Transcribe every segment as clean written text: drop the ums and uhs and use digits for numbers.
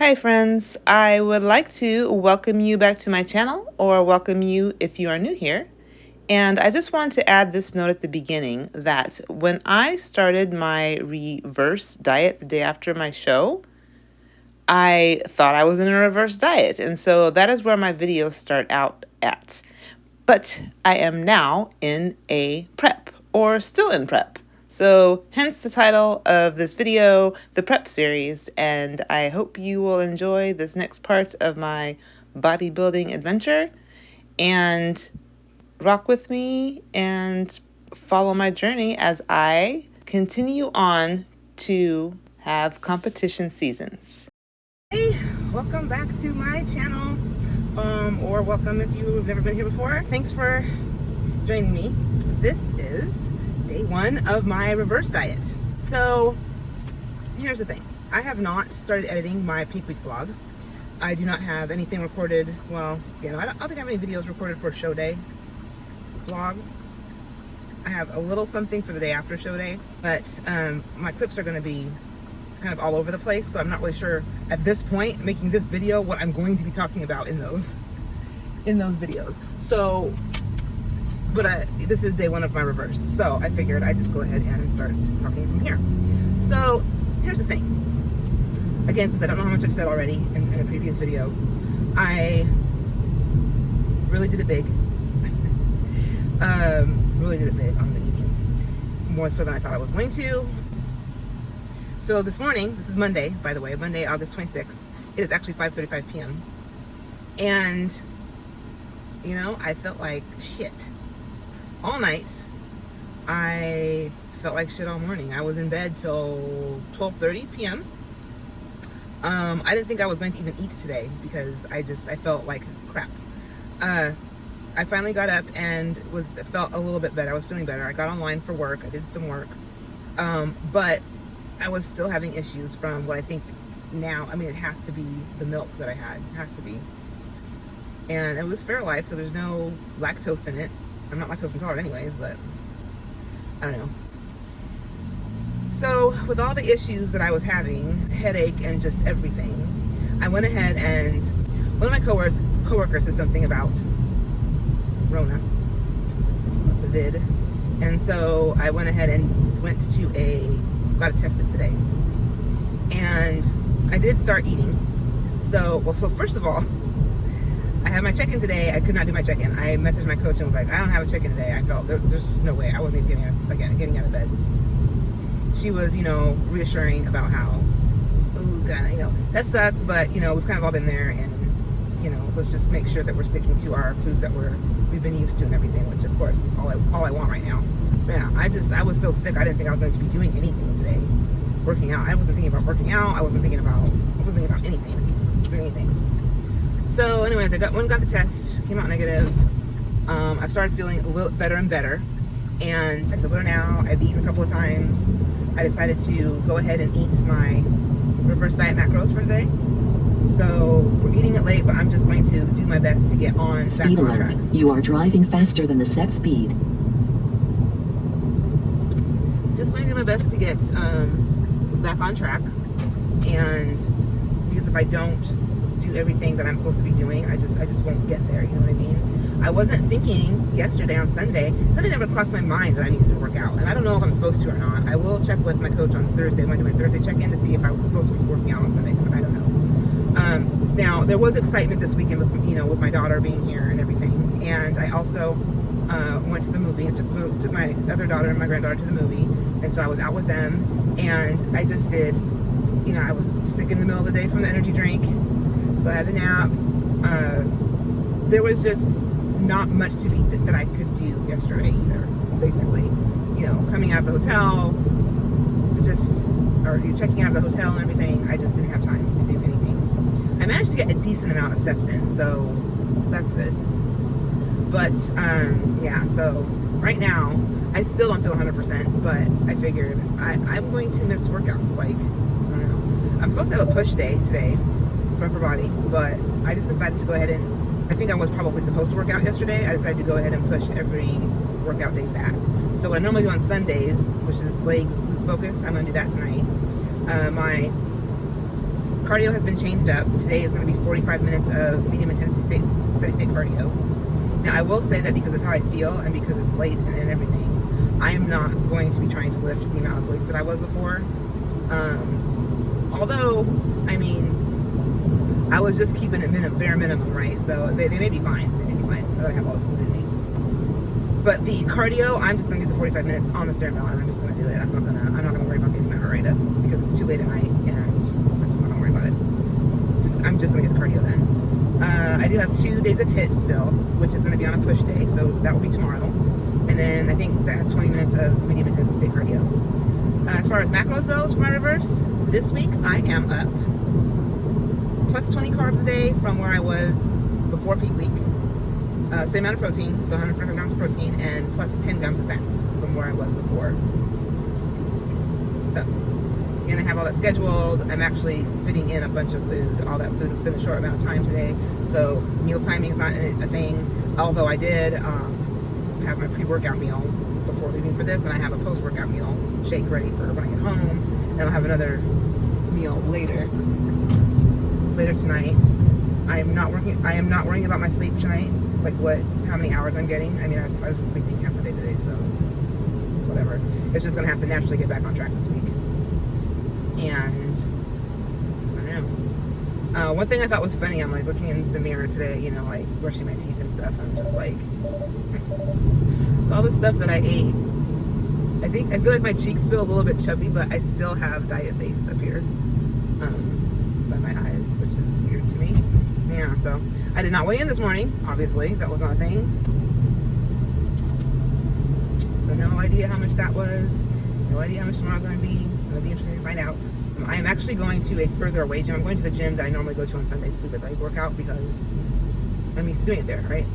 Hi friends, I would like to welcome you back to my channel, or welcome you if you are new here. And I just wanted to add this note at the beginning that when I started my reverse diet the day after my show, I thought I was in a reverse diet. And so that is where my videos start out at. But I am now in a prep, or still in prep. So hence the title of this video, the prep series, and I hope you will enjoy this next part of my bodybuilding adventure and rock with me and follow my journey as I continue on to have competition seasons. Hey, welcome back to my channel, or welcome if you've never been here before. Thanks for joining me. This is day one of my reverse diet. So here's the thing. I have not started editing my peak week vlog. I do not have anything recorded. Well, I don't think I have any videos recorded for show day vlog. I have a little something for the day after show day, but my clips are going to be kind of all over the place, so I'm not really sure at this point, making this video, what I'm going to be talking about in those videos. So, but this is day one of my reverse, so I figured I'd just go ahead and start talking from here. So here's the thing. Again, since I don't know how much I've said already in a previous video, I really did it big. Really did it big on the eating, more so than I thought I was going to. So this morning, this is Monday, by the way, Monday, August 26th. It is actually 5:35 p.m. And, you know, I felt like shit all night. I felt like shit all morning. I was in bed till 12:30 p.m. I didn't think I was going to even eat today because I felt like crap. I finally got up and felt a little bit better. I was feeling better. I got online for work. I did some work. But I was still having issues from what I think now, I mean, it has to be the milk that I had. It has to be. And it was Fairlife, so there's no lactose in it. I'm not lactose intolerant anyways, but I don't know. So with all the issues that I was having, headache and just everything, I went ahead and one of my coworkers said something about Rona, the vid. And so I went ahead and got it tested today. And I did start eating. So first of all, I had my check-in today. I could not do my check-in. I messaged my coach and was like, I don't have a check-in today. I felt there's no way. I wasn't even getting out of bed. She was, reassuring about how, that sucks, but, we've kind of all been there, and, let's just make sure that we're sticking to our foods that we've been used to and everything, which, of course, is all I want right now. Yeah, I was so sick, I didn't think I was going to be doing anything today, working out. I wasn't thinking about working out. I wasn't thinking about anything, doing anything. So, anyways, got the test, came out negative. I've started feeling a little better and better, and I feel better now. I've eaten a couple of times. I decided to go ahead and eat my reverse diet macros for today. So we're eating it late, but I'm just going to do my best to get back on track. Speed alert. You are driving faster than the set speed. Just going to do my best to get back on track. And because if I don't do everything that I'm supposed to be doing, I just won't get there, you know what I mean? I wasn't thinking yesterday on Sunday, Sunday never crossed my mind that I needed to work out. And I don't know if I'm supposed to or not. I will check with my coach on Thursday. I'm going to do my Thursday check-in to see if I was supposed to be working out on Sunday, because I don't know. Now, there was excitement this weekend with my daughter being here and everything. And I also went to the movie. I took my other daughter and my granddaughter to the movie. And so I was out with them. And I just did, I was sick in the middle of the day from the energy drink. So I had the nap. There was just not much to be that I could do yesterday either, basically. Coming out of the hotel, or checking out of the hotel and everything, I just didn't have time to do anything. I managed to get a decent amount of steps in, so that's good. But, yeah, so right now, I still don't feel 100%, but I figured I'm going to miss workouts. Like, I don't know. I'm supposed to have a push day today for upper body, but I just decided to go ahead and, I think I was probably supposed to work out yesterday. I decided to go ahead and push every workout day back. So what I normally do on Sundays, which is legs, glute focus, I'm going to do that tonight. My cardio has been changed up. Today is going to be 45 minutes of medium intensity steady state cardio. Now I will say that because of how I feel and because it's late and everything, I am not going to be trying to lift the amount of weights that I was before. Although, I mean, I was just keeping it bare minimum, right? So they may be fine. They may be fine. I have all this food in me. But the cardio, I'm just gonna do the 45 minutes on the stair mill, and I'm just gonna do it. I'm not gonna worry about getting my heart rate up because it's too late at night, and I'm just not gonna worry about it. I'm just gonna get the cardio done. I do have 2 days of HIIT still, which is gonna be on a push day, so that will be tomorrow. And then I think that has 20 minutes of medium intensity state cardio. As far as macros goes for my reverse, this week I am up plus 20 carbs a day from where I was before peak week. Same amount of protein, so 145 grams of protein, and plus 10 grams of fat from where I was before peak week. So, again, I have all that scheduled. I'm actually fitting in a bunch of food, all that food within a short amount of time today. So meal timing is not a thing, although I did have my pre-workout meal before leaving for this, and I have a post-workout meal shake ready for when I get home, and I'll have another meal later tonight. I am not worrying about my sleep tonight, like how many hours I'm getting. I mean, I was sleeping half the day today, so it's whatever. It's just gonna have to naturally get back on track this week. And I don't know. One thing I thought was funny, I'm like looking in the mirror today, you know, like brushing my teeth and stuff. I'm just like, all the stuff that I ate. I feel like my cheeks feel a little bit chubby, but I still have diet face up here by my eyes, which is weird to me. Yeah, so I did not weigh in this morning, obviously. That was not a thing. So no idea how much that was. No idea how much tomorrow's going to be. It's going to be interesting to find out. I am actually going to a further away gym. I'm going to the gym that I normally go to on Sundays to do the leg workout because I'm used to doing it there, right?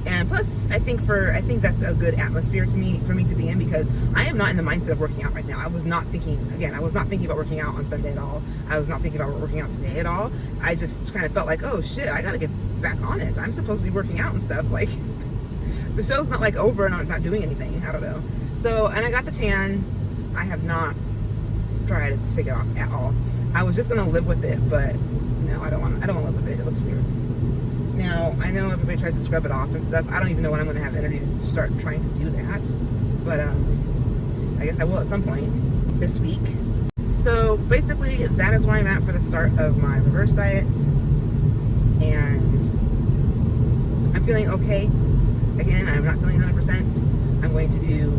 And plus, I think that's a good atmosphere for me to be in, because I am not in the mindset of working out right now. I was not thinking about working out on Sunday at all. I was not thinking about working out today at all. I just kind of felt like, oh shit, I gotta get back on it. I'm supposed to be working out and stuff. Like, the show's not like over and I'm not doing anything. I don't know. So, and I got the tan. I have not tried to take it off at all. I was just gonna live with it, but no, I don't want to live with it. It looks weird. Now, I know everybody tries to scrub it off and stuff. I don't even know when I'm going to have energy to start trying to do that. But I guess I will at some point this week. So basically, that is where I'm at for the start of my reverse diet. And I'm feeling okay. Again, I'm not feeling 100%. I'm going to do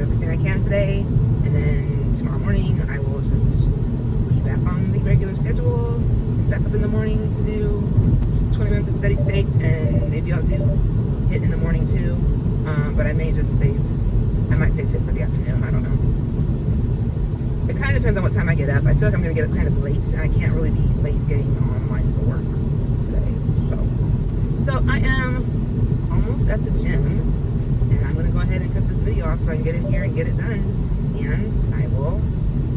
everything I can today. And then tomorrow morning, I will just be back on the regular schedule. Back up in the morning to do 20 minutes of steady state, and maybe I'll do HIIT in the morning too, but I might save HIIT for the afternoon. I don't know. It kind of depends on what time I get up. I feel like I'm going to get up kind of late, and I can't really be late getting online for work today. So I am almost at the gym, and I'm going to go ahead and cut this video off so I can get in here and get it done, and I will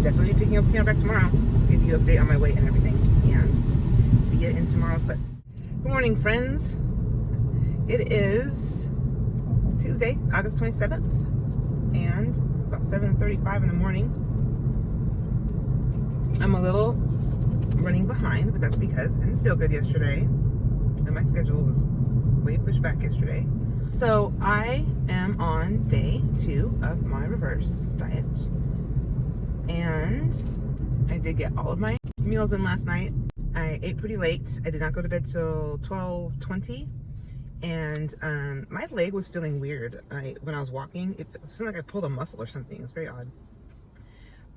definitely be picking up the camera back tomorrow, give you an update on my weight and everything, and see you in tomorrow's clip. Good morning, friends. It is Tuesday, August 27th, and about 7:35 in the morning. I'm a little running behind, but that's because I didn't feel good yesterday, and my schedule was way pushed back yesterday. So I am on day 2 of my reverse diet, and I did get all of my meals in last night. I ate pretty late. I did not go to bed till 12:20, and my leg was feeling weird. When I was walking, it seemed like I pulled a muscle or something. It's very odd,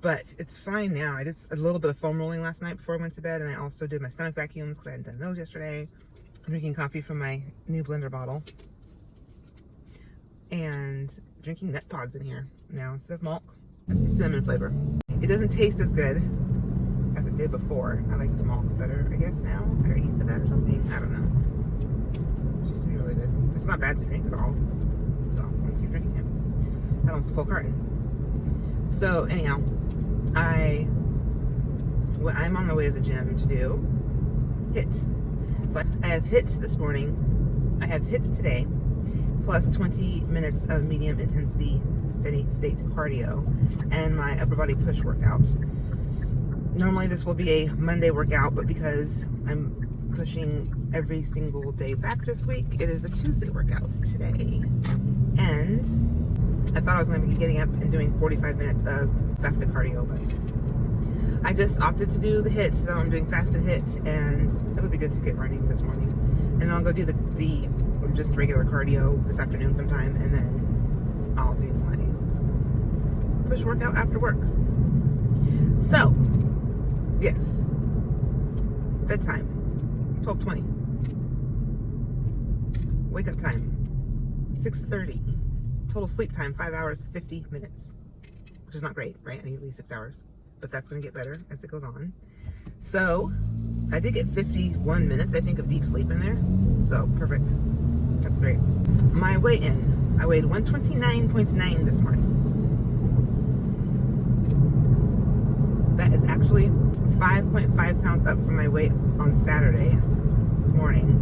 but it's fine now. I did a little bit of foam rolling last night before I went to bed, and I also did my stomach vacuums because I hadn't done those yesterday. I'm drinking coffee from my new blender bottle, and drinking nut pods in here now instead of milk. That's the cinnamon flavor. It doesn't taste as good as it did before. I like the milk better, I guess, now. I got used to that or something. I don't know. It used to be really good. It's not bad to drink at all. So I'm gonna keep drinking it. That was a full carton. So anyhow, I'm on my way to the gym to do HIIT. So I have HIIT this morning. I have HIIT today, plus 20 minutes of medium intensity steady state cardio and my upper body push workout. Normally this will be a Monday workout, but because I'm pushing every single day back this week, it is a Tuesday workout today. And I thought I was going to be getting up and doing 45 minutes of fasted cardio, but I just opted to do the HIIT, so I'm doing fasted HIIT, and it'll be good to get running this morning. And then I'll go do the just regular cardio this afternoon sometime, and then I'll do my push workout after work. So, yes, bedtime, 12:20. Wake up time, 6:30. Total sleep time, 5 hours, 50 minutes, which is not great, right? I need at least 6 hours, but that's going to get better as it goes on. So, I did get 51 minutes, I think, of deep sleep in there. So, perfect. That's great. My weigh-in, I weighed 129.9 this morning. That is actually 5.5 pounds up from my weight on Saturday morning,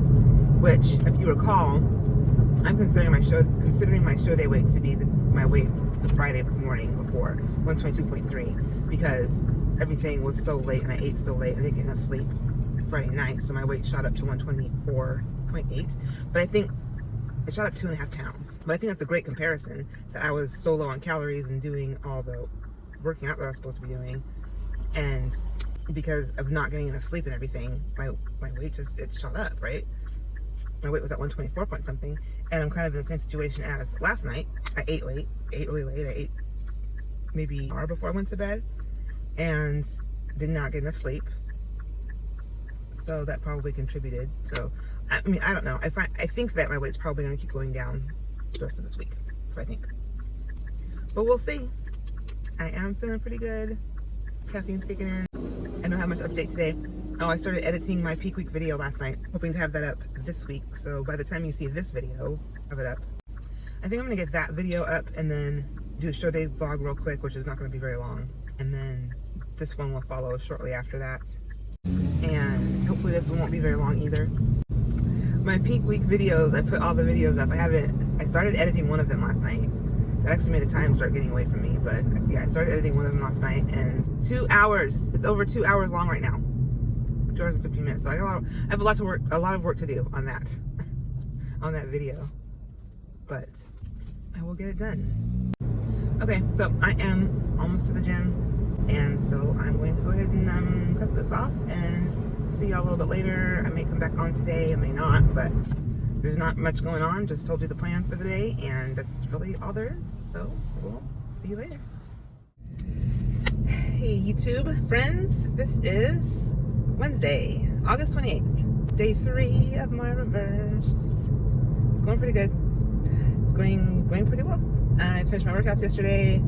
which, if you recall, I'm considering my show day weight to be my weight the Friday morning before, 122.3, because everything was so late and I ate so late and I didn't get enough sleep Friday night, so my weight shot up to 124.8. But I think it shot up 2.5 pounds. But I think that's a great comparison, that I was so low on calories and doing all the working out that I was supposed to be doing, and because of not getting enough sleep and everything, my weight just, it shot up, right? My weight was at 124 point something, and I'm kind of in the same situation as last night. I ate late, really late. I ate maybe an hour before I went to bed, and did not get enough sleep. So that probably contributed. So, I mean, I don't know. I think that my weight's probably going to keep going down the rest of this week. That's what I think. But we'll see. I am feeling pretty good. Caffeine's kicking in. I don't have much update today. Oh, I started editing my peak week video last night, hoping to have that up this week. So by the time you see this video, have it up. I think I'm gonna get that video up and then do a show day vlog real quick, which is not gonna be very long. And then this one will follow shortly after that. And hopefully this one won't be very long either. My peak week videos, I put all the videos up. I started editing one of them last night. That actually made the time start getting away from me. But yeah, I started editing one of them last night, and 2 hours. It's over 2 hours long right now. 2 hours and 15 minutes. So I have a lot of work to do on that, on that video. But I will get it done. Okay, so I am almost to the gym, and so I'm going to go ahead and cut this off and see y'all a little bit later. I may come back on today, I may not, but there's not much going on. Just told you the plan for the day, and that's really all there is. So we'll see you later. Hey YouTube friends, this is Wednesday, August 28th, day 3 of my reverse. It's going pretty good. It's going pretty well. I finished my workouts yesterday.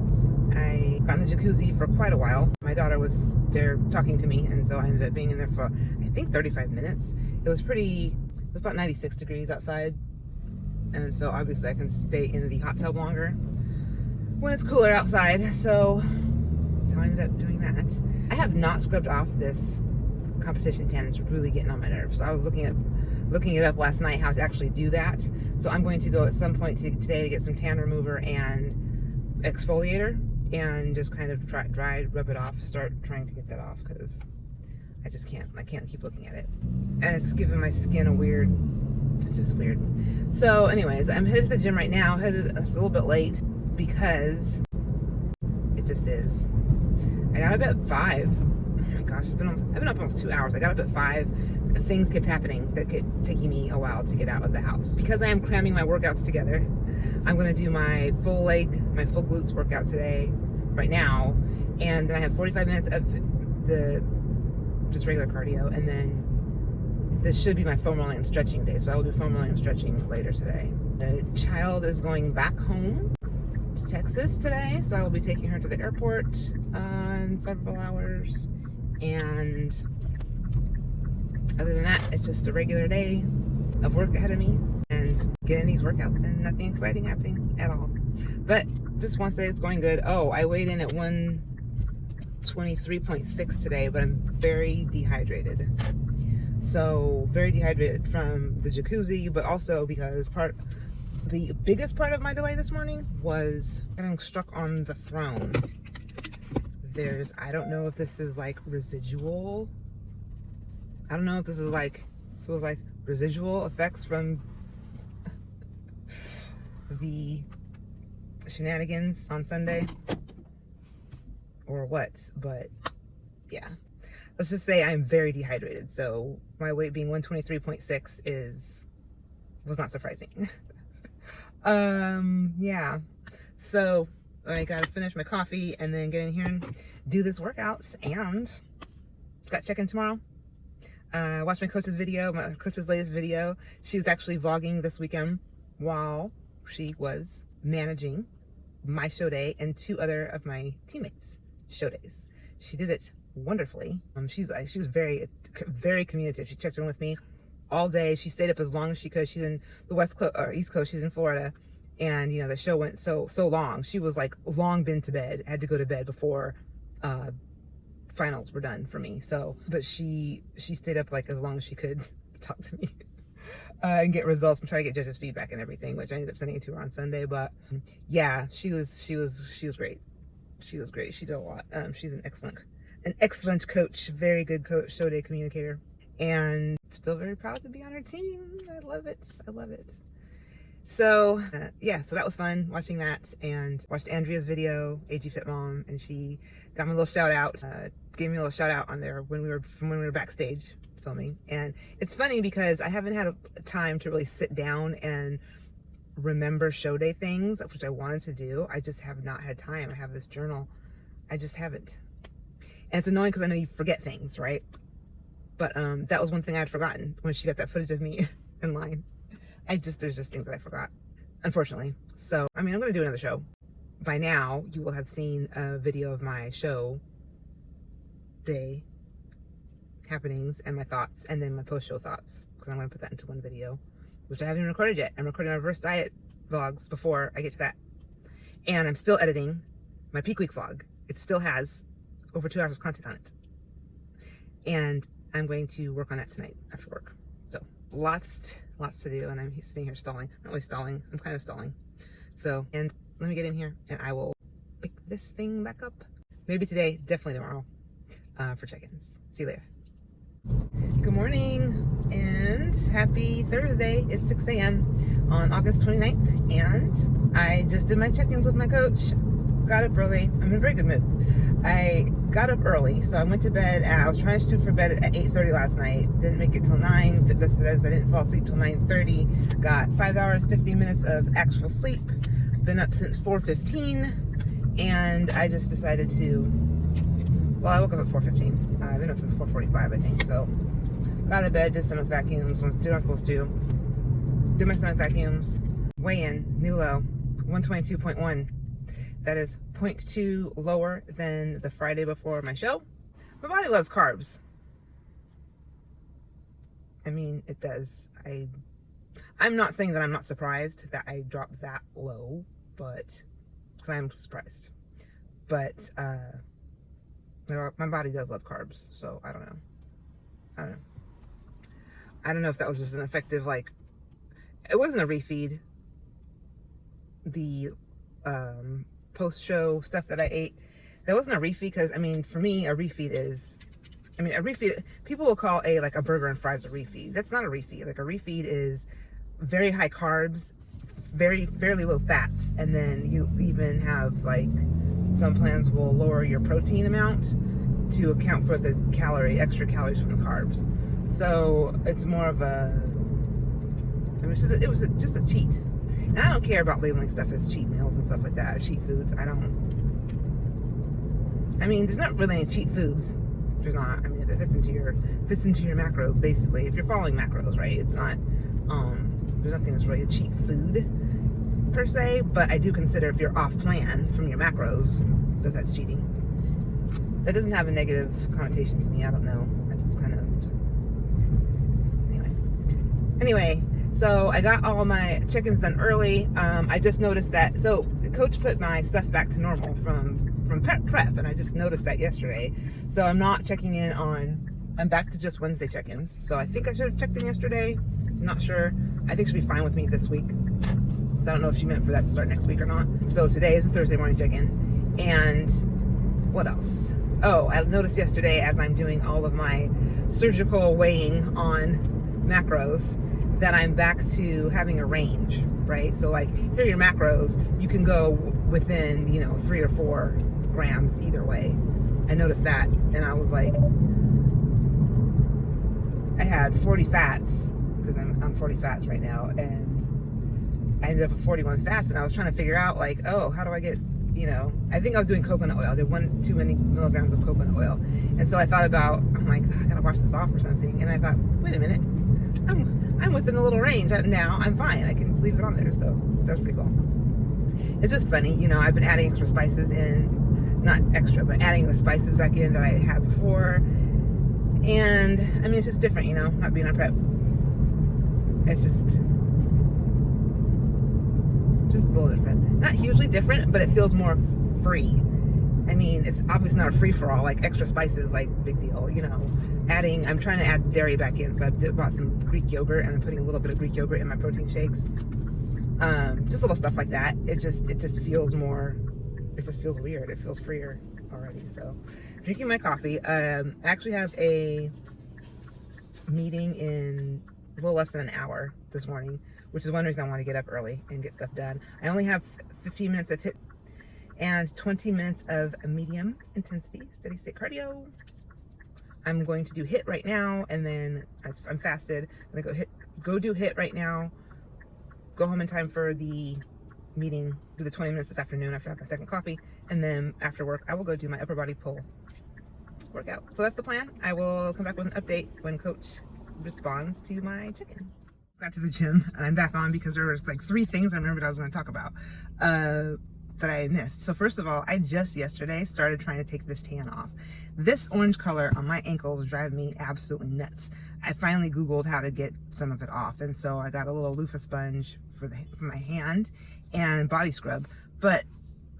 I got in the jacuzzi for quite a while. My daughter was there talking to me, and so I ended up being in there for, I think, 35 minutes. It was about 96 degrees outside, and so obviously I can stay in the hot tub longer when it's cooler outside. So that's how I ended up doing that. I have not scrubbed off this competition tan. It's really getting on my nerves. So I was looking it up last night how to actually do that. So I'm going to go at some point today to get some tan remover and exfoliator and just kind of rub it off, start trying to get that off, because I can't keep looking at it. And it's giving my skin it's just weird. So anyways, I'm headed to the gym right now. It's a little bit late because it just is. I got up at 5. Oh my gosh, I've been up almost 2 hours. I got up at 5. Things kept happening that kept taking me a while to get out of the house. Because I am cramming my workouts together, I'm gonna do my full glutes workout today, right now. And then I have 45 minutes of just regular cardio, and then this should be my foam rolling and stretching day, so I will do foam rolling and stretching later today. The child is going back home to Texas today, so I will be taking her to the airport in several hours. And other than that, it's just a regular day of work ahead of me and getting these workouts in. Nothing exciting happening at all, but just want to say it's going good. Oh, I weighed in at 123.6 today, but I'm very dehydrated. So very dehydrated from the jacuzzi, but also because the biggest part of my delay this morning was getting stuck on the throne. I don't know if this is like residual. I don't know if this is like, feels like residual effects from the shenanigans on Sunday or what, but yeah. Let's just say I'm very dehydrated. So my weight being 123.6 was not surprising. Yeah. So I gotta finish my coffee and then get in here and do this workouts, and got check-in tomorrow. Watched my coach's video, my coach's latest video. She was actually vlogging this weekend while she was managing my show day and 2 other of my teammates' show days. She did it wonderfully. She was very, very communicative. She checked in with me all day. She stayed up as long as she could. She's in the West Coast or East Coast. She's in Florida, and you know the show went so long. She was like long been to bed. Had to go to bed before finals were done for me. So, but she stayed up like as long as she could to talk to me and get results and try to get judges' feedback and everything, which I ended up sending it to her on Sunday. But yeah, she was great. She was great. She did a lot. She's an excellent coach, very good coach, show day communicator, and still very proud to be on her team. I love it. I love it. So yeah, so that was fun watching that, and watched Andrea's video, AG Fit Mom, and she got me a little shout out, gave me a little shout out on there when we were backstage filming. And it's funny because I haven't had a time to really sit down and remember show day things, which I wanted to do. I just have not had time. I have this journal. I just haven't. And it's annoying because I know you forget things, right? But that was one thing I had forgotten when she got that footage of me in line. There's just things that I forgot, unfortunately. So, I mean, I'm going to do another show. By now, you will have seen a video of my show day happenings and my thoughts, and then my post-show thoughts, because I'm going to put that into one video, which I haven't even recorded yet. I'm recording my reverse diet vlogs before I get to that. And I'm still editing my peak week vlog. It still has over 2 hours of content on it. And I'm going to work on that tonight after work. So lots to do, and I'm sitting here stalling. Not really stalling, I'm kind of stalling. So, and let me get in here and I will pick this thing back up. Maybe today, definitely tomorrow, for check-ins. See you later. Good morning and happy Thursday. It's 6 a.m. on August 29th, and I just did my check-ins with my coach. Got up early. I'm in a very good mood. I got up early, so I went to bed. I was trying to shoot for bed at 8:30 last night. Didn't make it till 9. Fitbit says I didn't fall asleep till 9:30. Got 5 hours, 50 minutes of actual sleep. Been up since 4:15, and I just decided to. Well, I woke up at 4:15. I've been up since 4:45, I think. So got out of bed, did stomach vacuums. Did what I'm supposed to. Did my stomach vacuums. Weigh in, new low, 122.1. That is 0.2 lower than the Friday before my show. My body loves carbs. I mean, it does. I'm not saying that I'm not surprised that I dropped that low, but because I'm surprised. But my body does love carbs, so I don't know. I don't know if that was just an effective, like, it wasn't a refeed. The post-show stuff that I ate, that wasn't a refeed, because I mean, for me, a refeed is, a refeed, people will call a burger and fries a refeed. That's not a refeed. Like, a refeed is very high carbs, fairly low fats, and then you even have, like, some plans will lower your protein amount to account for the extra calories from the carbs. So it's more of a, it was just a cheat. And I don't care about labeling stuff as cheat meals and stuff like that, or cheat foods. There's not really any cheat foods. There's not. It fits into your macros, basically. If you're following macros, right? It's not, there's nothing that's really a cheat food, per se. But I do consider if you're off plan from your macros, that's cheating. That doesn't have a negative connotation to me. I don't know. That's kind of, anyway. So I got all my check-ins done early. I just noticed that, so the coach put my stuff back to normal from prep, and I just noticed that yesterday. So I'm not checking in I'm back to just Wednesday check-ins. So I think I should have checked in yesterday. I'm not sure. I think she'll be fine with me this week. So I don't know if she meant for that to start next week or not. So today is a Thursday morning check-in. And What else? Oh, I noticed yesterday as I'm doing all of my surgical weighing on macros that I'm back to having a range, right? So like, here are your macros. You can go within, 3 or 4 grams either way. I noticed that, and I was like, I had 40 fats because I'm on 40 fats right now, and I ended up with 41 fats, and I was trying to figure out like, oh, how do I get, I think I was doing coconut oil. I did 1 too many milligrams of coconut oil, and so I thought about, I'm like, I gotta wash this off or something, and I thought, wait a minute, I'm within a little range now. I'm fine. I can just leave it on there. So that's pretty cool. It's just funny, I've been adding extra spices in, not extra, but adding the spices back in that I had before. And I mean, it's just different, not being on prep. It's just a little different. Not hugely different, but it feels more free. I mean, it's obviously not a free-for-all, like extra spices, like big deal, I'm trying to add dairy back in, so I bought some Greek yogurt, and I'm putting a little bit of Greek yogurt in my protein shakes. Just little stuff like that. It just feels more, it just feels weird. It feels freer already. So drinking my coffee. I actually have a meeting in a little less than an hour this morning, which is one reason I want to get up early and get stuff done. I only have 15 minutes of HIIT and 20 minutes of medium intensity steady state cardio. I'm going to do HIIT right now, and then I'm fasted. I'm gonna go do HIIT right now, go home in time for the meeting, do the 20 minutes this afternoon after I have my second coffee, and then after work I will go do my upper body pull workout. So that's the plan. I will come back with an update when coach responds to my check-in. Got to the gym and I'm back on because there was like 3 things I remembered I was going to talk about that I missed. So first of all, I just yesterday started trying to take this tan off. This orange color on my ankles drive me absolutely nuts. I finally Googled how to get some of it off, and so I got a little loofah sponge for my hand and body scrub, but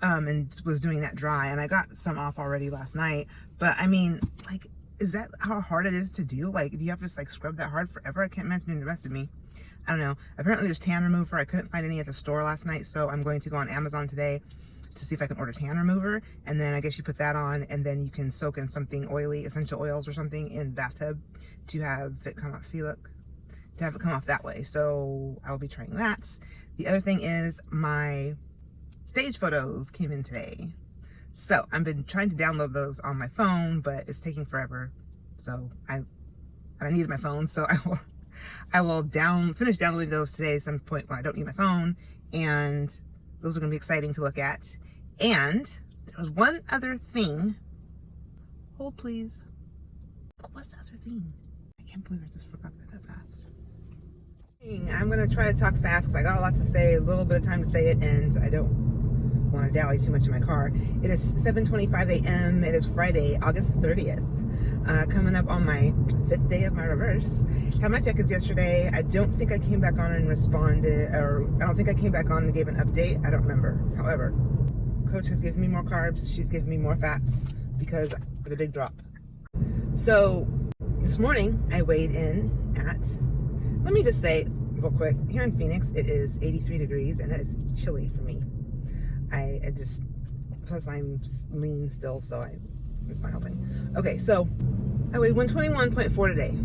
and was doing that dry, and I got some off already last night. But I mean, like, is that how hard it is to do? Like, do you have to just like scrub that hard forever? I can't imagine the rest of me. I don't know. Apparently there's tan remover. I couldn't find any at the store last night, so I'm going to go on Amazon today to see if I can order tan remover, and then I guess you put that on, and then you can soak in something oily, essential oils or something in the bathtub to have it come off. See, look, to have it come off that way. So I'll be trying that. The other thing is my stage photos came in today. So I've been trying to download those on my phone, but it's taking forever. So I needed my phone, so I will finish downloading those today at some point when I don't need my phone, and those are going to be exciting to look at. And there was one other thing. Hold, please. What's the other thing? I can't believe I just forgot that fast. I'm going to try to talk fast because I got a lot to say, a little bit of time to say it, and I don't want to dally too much in my car. It is 7:25 a.m. It is Friday, August 30th. Coming up on my 5th day of my reverse. Had my check-ins yesterday. I don't think I came back on and responded, or I don't think I came back on and gave an update. I don't remember. However, coach has given me more carbs. She's given me more fats because of the big drop. So this morning I weighed in at, let me just say real quick, here in Phoenix it is 83 degrees, and that is chilly for me. I just, plus I'm lean still, so it's not helping. Okay, so I weighed 121.4 today.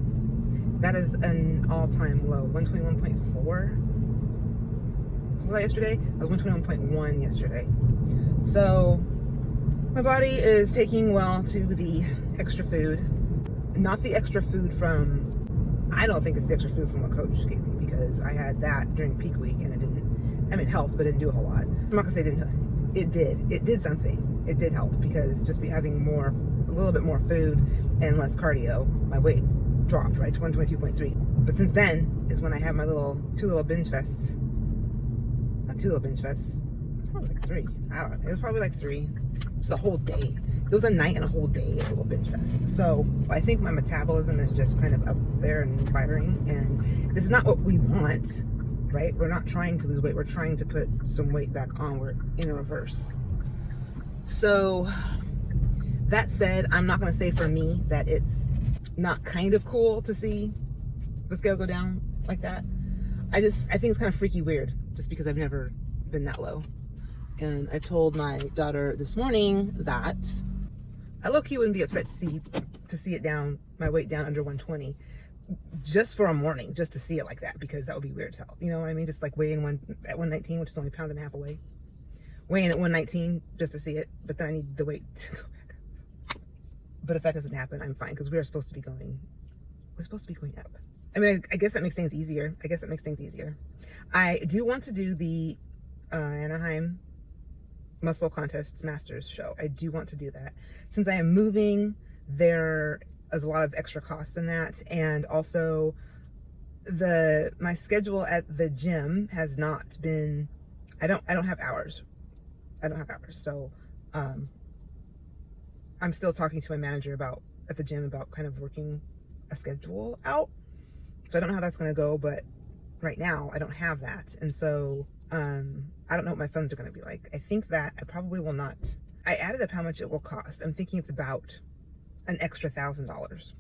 That is an all-time low. 121.4 was that yesterday? I was 121.1 yesterday. So my body is taking well to the extra food. Not the extra food from, I don't think it's the extra food from what coach gave me, because I had that during peak week and it didn't, I mean, helped, but it didn't do a whole lot. I'm not gonna say it didn't. It did something. It did help, because just having a little bit more food and less cardio, my weight dropped, right, to 122.3. But since then is when I had my two little binge fests. Not 2 little binge fests. It's probably like 3. I don't know. It was probably like 3. It was a whole day. It was a night and a whole day of little binge fests. So I think my metabolism is just kind of up there and firing. And this is not what we want, right? We're not trying to lose weight. We're trying to put some weight back on. We're in a reverse. So that said, I'm not going to say for me that it's not kind of cool to see the scale go down like that. I think it's kind of freaky weird, just because I've never been that low. And I told my daughter this morning that I low-key wouldn't be upset to see it down, my weight down under 120, just for a morning, just to see it like that, because that would be weird as hell. You know what I mean? Just like weighing at 119, which is only a pound and a half away. Weighing at 119 just to see it, but then I need the weight to go back up. But if that doesn't happen, I'm fine, because we're supposed to be going up. I mean, I guess that makes things easier. I do want to do the Anaheim Muscle Contests Masters show. I do want to do that. Since I am moving, there is a lot of extra costs in that, and also my schedule at the gym has not been, I don't have hours. So I'm still talking to my manager at the gym about kind of working a schedule out. So I don't know how that's going to go, but right now I don't have that. And so I don't know what my funds are going to be like. I think that I probably will not. I added up how much it will cost. I'm thinking it's about an extra $1,000,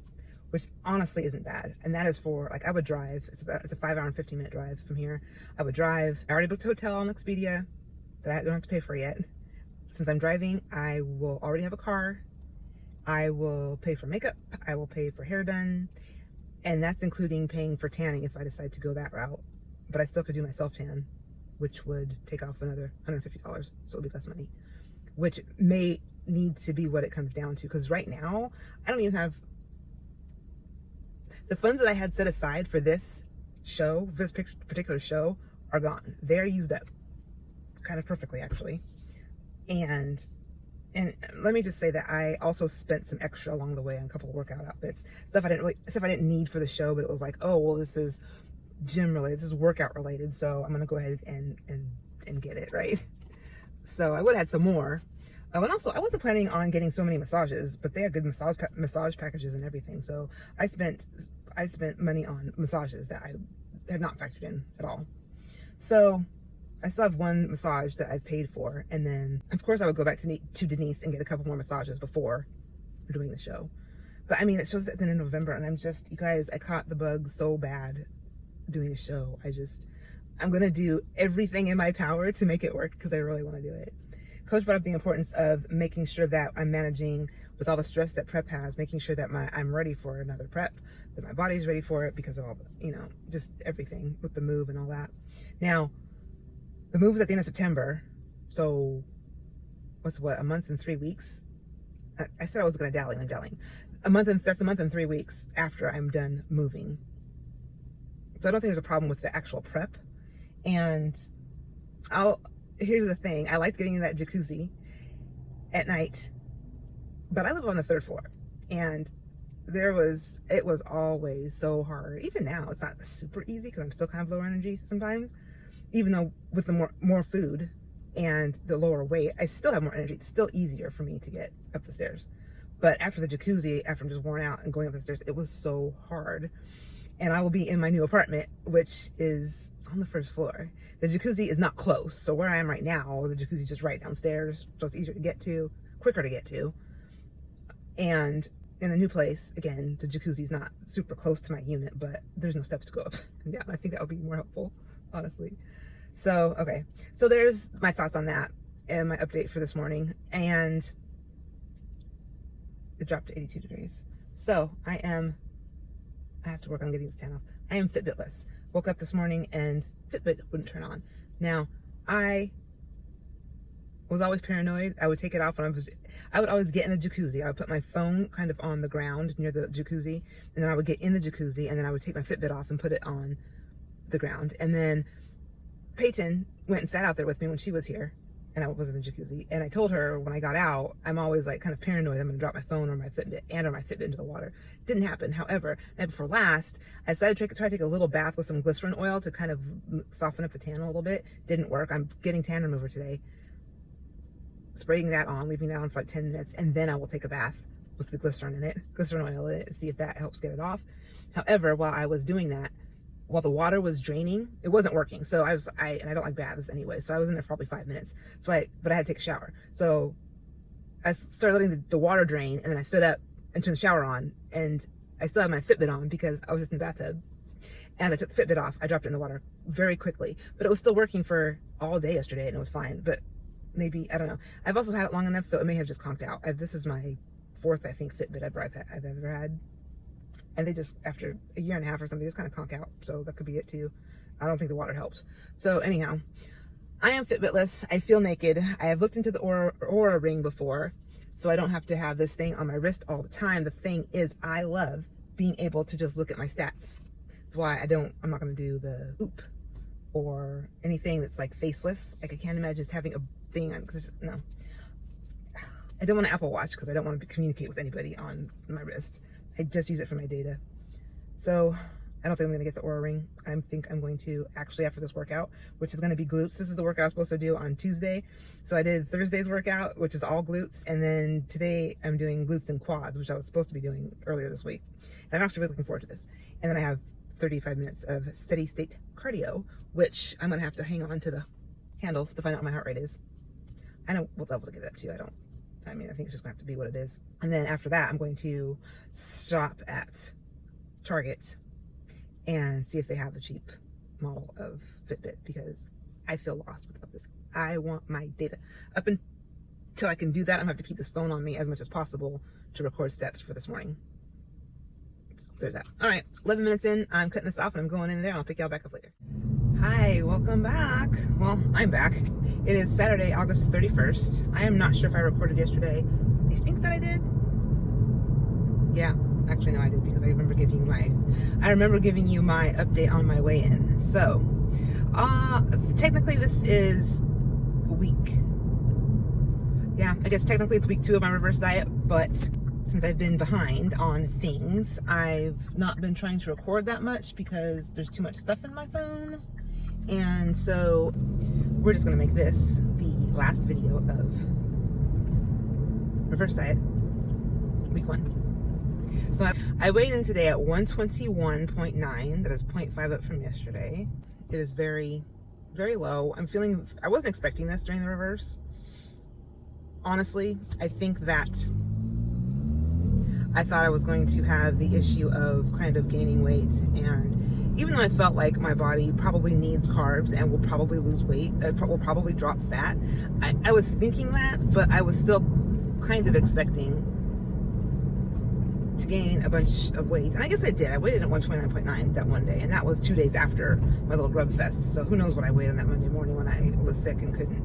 which honestly isn't bad. And that is for, like, I would drive. It's a 5-hour and 15-minute drive from here. I would drive. I already booked a hotel on Expedia that I don't have to pay for yet. Since I'm driving, I will already have a car. I will pay for makeup. I will pay for hair done. And that's including paying for tanning if I decide to go that route. But I still could do my self-tan, which would take off another $150, so it'll be less money. Which may need to be what it comes down to, because right now, I don't even have... The funds that I had set aside for this show, this particular show, are gone. They're used up. Kind of perfectly, actually. And let me just say that I also spent some extra along the way on a couple of workout outfits. Stuff I didn't need for the show, but it was like, oh, well, this is gym related, this is workout related, so I'm gonna go ahead and get it, right? So I would have had some more. And also, I wasn't planning on getting so many massages, but they had good massage packages and everything. So I spent money on massages that I had not factored in at all. So I still have one massage that I've paid for, and then of course I would go back to Denise and get a couple more massages before doing the show. But I mean, it shows at the end of November, and I'm just, you guys, I caught the bug so bad doing a show. I'm gonna do everything in my power to make it work, because I really want to do it. Coach brought up the importance of making sure that I'm managing with all the stress that prep has, making sure that I'm ready for another prep, that my body's ready for it because of all the, just everything with the move and all that. Now, the move is at the end of September, so a month and 3 weeks? I said I was gonna dally, and I'm dallying. That's a month and 3 weeks after I'm done moving. So I don't think there's a problem with the actual prep. And here's the thing, I liked getting in that jacuzzi at night, but I live on the 3rd floor, and it was always so hard. Even now, it's not super easy because I'm still kind of lower energy sometimes, even though with the more food and the lower weight, I still have more energy. It's still easier for me to get up the stairs. But after the jacuzzi, after I'm just worn out and going up the stairs, it was so hard. And I will be in my new apartment, which is on the 1st floor. The jacuzzi is not close. So where I am right now, the jacuzzi is just right downstairs. So it's easier to get to, quicker to get to. And in a new place, again, the jacuzzi is not super close to my unit, but there's no steps to go up and down. I think that would be more helpful, honestly. So, okay. So there's my thoughts on that and my update for this morning. And it dropped to 82 degrees. So I have to work on getting this tan off. I am Fitbitless. Woke up this morning and Fitbit wouldn't turn on. Now, I was always paranoid. I would take it off when I would always get in the jacuzzi. I would put my phone kind of on the ground near the jacuzzi, and then I would get in the jacuzzi, and then I would take my Fitbit off and put it on the ground. And then Peyton went and sat out there with me when she was here, and I was in the jacuzzi. And I told her when I got out, I'm always like kind of paranoid I'm gonna drop my phone or my Fitbit or my Fitbit into the water. Didn't happen. However, night before last, I decided to try to take a little bath with some glycerin oil to kind of soften up the tan a little bit. Didn't work. I'm getting tan remover today. Spraying that on, leaving that on for like 10 minutes, and then I will take a bath with the glycerin oil in it, and see if that helps get it off. However, while I was doing that, while the water was draining, it wasn't working. So and I don't like baths anyway, so I was in there for probably 5 minutes. But I had to take a shower. So I started letting the water drain, and then I stood up and turned the shower on, and I still had my Fitbit on because I was just in the bathtub. And as I took the Fitbit off, I dropped it in the water very quickly. But it was still working for all day yesterday, and it was fine. But maybe, I don't know. I've also had it long enough, so it may have just conked out. This is my fourth, I think, Fitbit I've ever had. And they just, after a year and a half or something, just kind of conk out. So that could be it too. I don't think the water helped. So anyhow, I am Fitbitless. I feel naked. I have looked into the Aura ring before, so I don't have to have this thing on my wrist all the time. The thing is, I love being able to just look at my stats. That's why I'm not going to do the Oop or anything that's like faceless. Like I can't imagine just having a thing on, no. I don't want an Apple Watch because I don't want to communicate with anybody on my wrist. I just use it for my data. So I don't think I'm going to get the Aura ring. I think I'm going to actually, after this workout, which is going to be glutes. This is the workout I was supposed to do on Tuesday. So I did Thursday's workout, which is all glutes. And then today I'm doing glutes and quads, which I was supposed to be doing earlier this week. And I'm actually really looking forward to this. And then I have 35 minutes of steady state cardio, which I'm going to have to hang on to the handles to find out what my heart rate is. I know what level to get it up to. I think it's just gonna have to be what it is. And then after that, I'm going to stop at Target and see if they have a cheap model of Fitbit, because I feel lost without this. I want my data. Up until I can do that, I'm gonna have to keep this phone on me as much as possible to record steps for this morning. So there's that. All right, 11 minutes in, I'm cutting this off and I'm going in there and I'll pick y'all back up later. Hi, welcome back. Well, I'm back. It is Saturday, August 31st. I am not sure if I recorded yesterday. I think that I did. Yeah, actually no, I did, because I remember giving you my update on my weigh-in. So, technically this is week. Yeah, I guess technically it's week 2 of my reverse diet, but since I've been behind on things, I've not been trying to record that much because there's too much stuff in my phone. And so we're just gonna make this the last video of reverse diet week 1. So I weighed in today at 121.9. That is 0.5 up from yesterday. It is very, very low. I wasn't expecting this during the reverse. Honestly, I think that I thought I was going to have the issue of kind of gaining weight, and even though I felt like my body probably needs carbs and will probably lose weight, will probably drop fat, I was thinking that, but I was still kind of expecting to gain a bunch of weight. And I guess I did. I weighed in at 129.9 that one day, and that was 2 days after my little grub fest. So who knows what I weighed on that Monday morning when I was sick and couldn't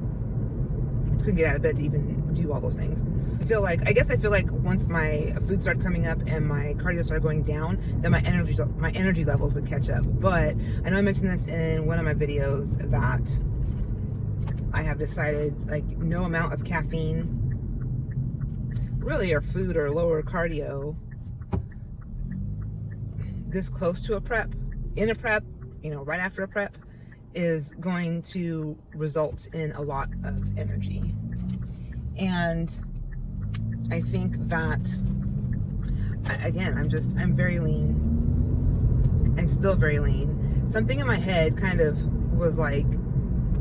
get out of bed to even do all those things. I guess I feel like once my food started coming up and my cardio started going down, then my energy levels would catch up. But I know I mentioned this in one of my videos that I have decided, like, no amount of caffeine really, or food, or lower cardio this close to a prep, in a prep, right after a prep, is going to result in a lot of energy. And I think that, again, I'm very lean. I'm still very lean. Something in my head kind of was like,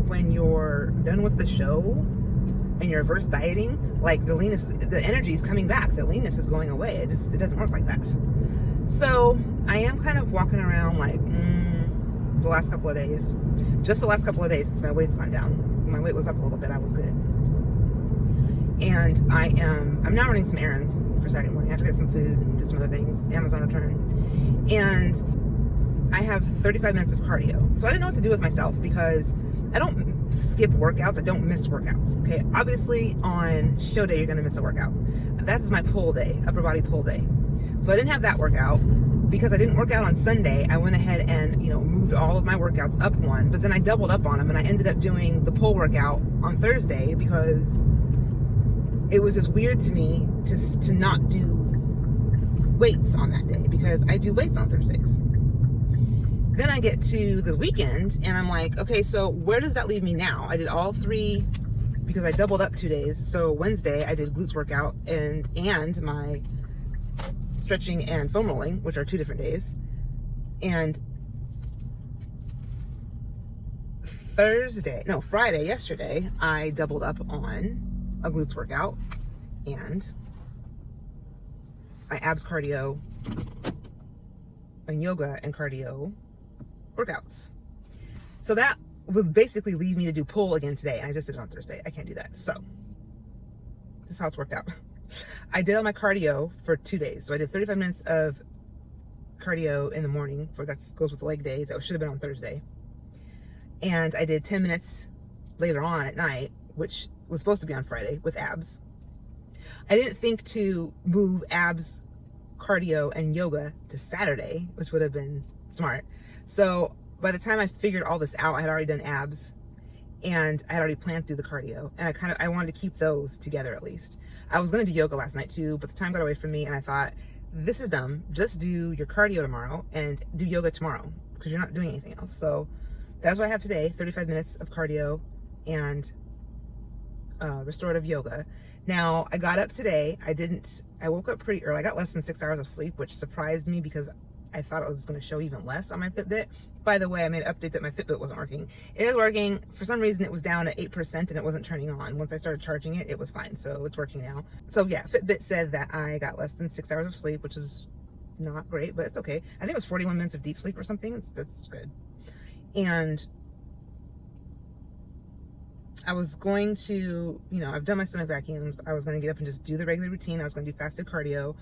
when you're done with the show and you're reverse dieting, like the energy is coming back. The leanness is going away. It doesn't work like that. So I am kind of walking around like, the last couple of days, just the last couple of days since my weight's gone down. My weight was up a little bit, I was good. And I'm now running some errands for Saturday morning. I have to get some food and do some other things, Amazon return. And I have 35 minutes of cardio. So I didn't know what to do with myself, because I don't skip workouts. I don't miss workouts. Okay. Obviously on show day, you're going to miss a workout. That's my pull day, upper body pull day. So I didn't have that workout. Because I didn't work out on Sunday, I went ahead and, moved all of my workouts up one, but then I doubled up on them, and I ended up doing the pull workout on Thursday, because it was just weird to me to not do weights on that day, because I do weights on Thursdays. Then I get to the weekend and I'm like, okay, so where does that leave me now? I did all 3 because I doubled up 2 days. So Wednesday I did glutes workout and my stretching and foam rolling, which are 2 different days. And Friday, yesterday, I doubled up on a glutes workout and my abs cardio and yoga and cardio workouts. So that would basically leave me to do pull again today. And I just did it on Thursday. I can't do that. So this is how it's worked out. I did all my cardio for 2 days. So I did 35 minutes of cardio in the morning that goes with the leg day. That should have been on Thursday. And I did 10 minutes later on at night, which was supposed to be on Friday, with abs. I didn't think to move abs, cardio, and yoga to Saturday, which would have been smart. So by the time I figured all this out, I had already done abs and I had already planned through the cardio, and I wanted to keep those together at least. I was going to do yoga last night too, but the time got away from me, and I thought, this is dumb. Just do your cardio tomorrow and do yoga tomorrow, because you're not doing anything else. So that's what I have today, 35 minutes of cardio and restorative yoga. Now, I got up today. I woke up pretty early. I got less than 6 hours of sleep, which surprised me because I thought it was going to show even less on my Fitbit. By the way, I made an update that my Fitbit wasn't working. It is working. For some reason, it was down at 8% and it wasn't turning on. Once I started charging it, it was fine. So it's working now. So yeah, Fitbit said that I got less than 6 hours of sleep, which is not great, but it's okay. I think it was 41 minutes of deep sleep or something. That's good. And I was going to, I've done my stomach vacuums. I was going to get up and just do the regular routine. I was going to do fasted cardio.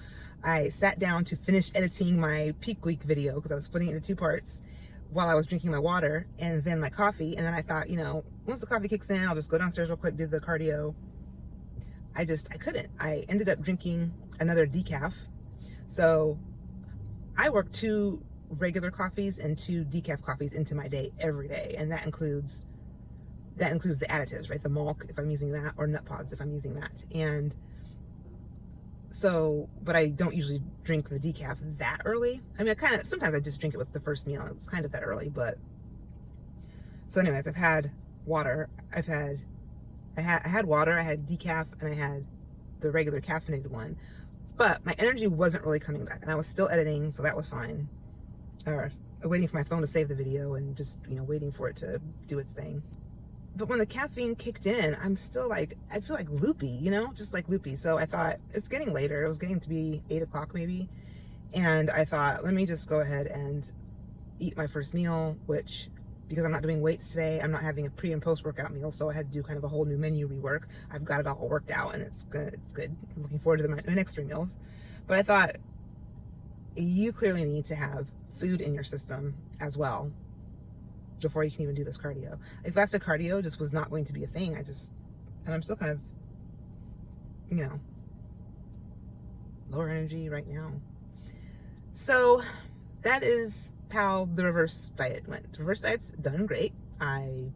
I sat down to finish editing my peak week video because I was splitting it into 2 parts while I was drinking my water and then my coffee. And then I thought, once the coffee kicks in, I'll just go downstairs real quick, do the cardio. I couldn't. I ended up drinking another decaf. So I work 2 regular coffees and 2 decaf coffees into my day every day. And that includes the additives, right? The Malk, if I'm using that, or Nut Pods, if I'm using that. And so, but I don't usually drink the decaf that early. I mean, sometimes I just drink it with the first meal. It's kind of that early, but. So anyways, I've had water. I had water, I had decaf, and I had the regular caffeinated one. But my energy wasn't really coming back, and I was still editing, so that was fine. Or waiting for my phone to save the video and just, waiting for it to do its thing. But when the caffeine kicked in, I'm still I feel like loopy, just like loopy. So I thought, it's getting later. It was getting to be 8 o'clock maybe. And I thought, let me just go ahead and eat my first meal, which, because I'm not doing weights today, I'm not having a pre and post workout meal. So I had to do kind of a whole new menu rework. I've got it all worked out and it's good. I'm looking forward to my next 3 meals. But I thought, you clearly need to have food in your system as well before you can even do this cardio. If fasted cardio just was not going to be a thing, and I'm still kind of, lower energy right now. So that is how the reverse diet went. The reverse diet's done great. I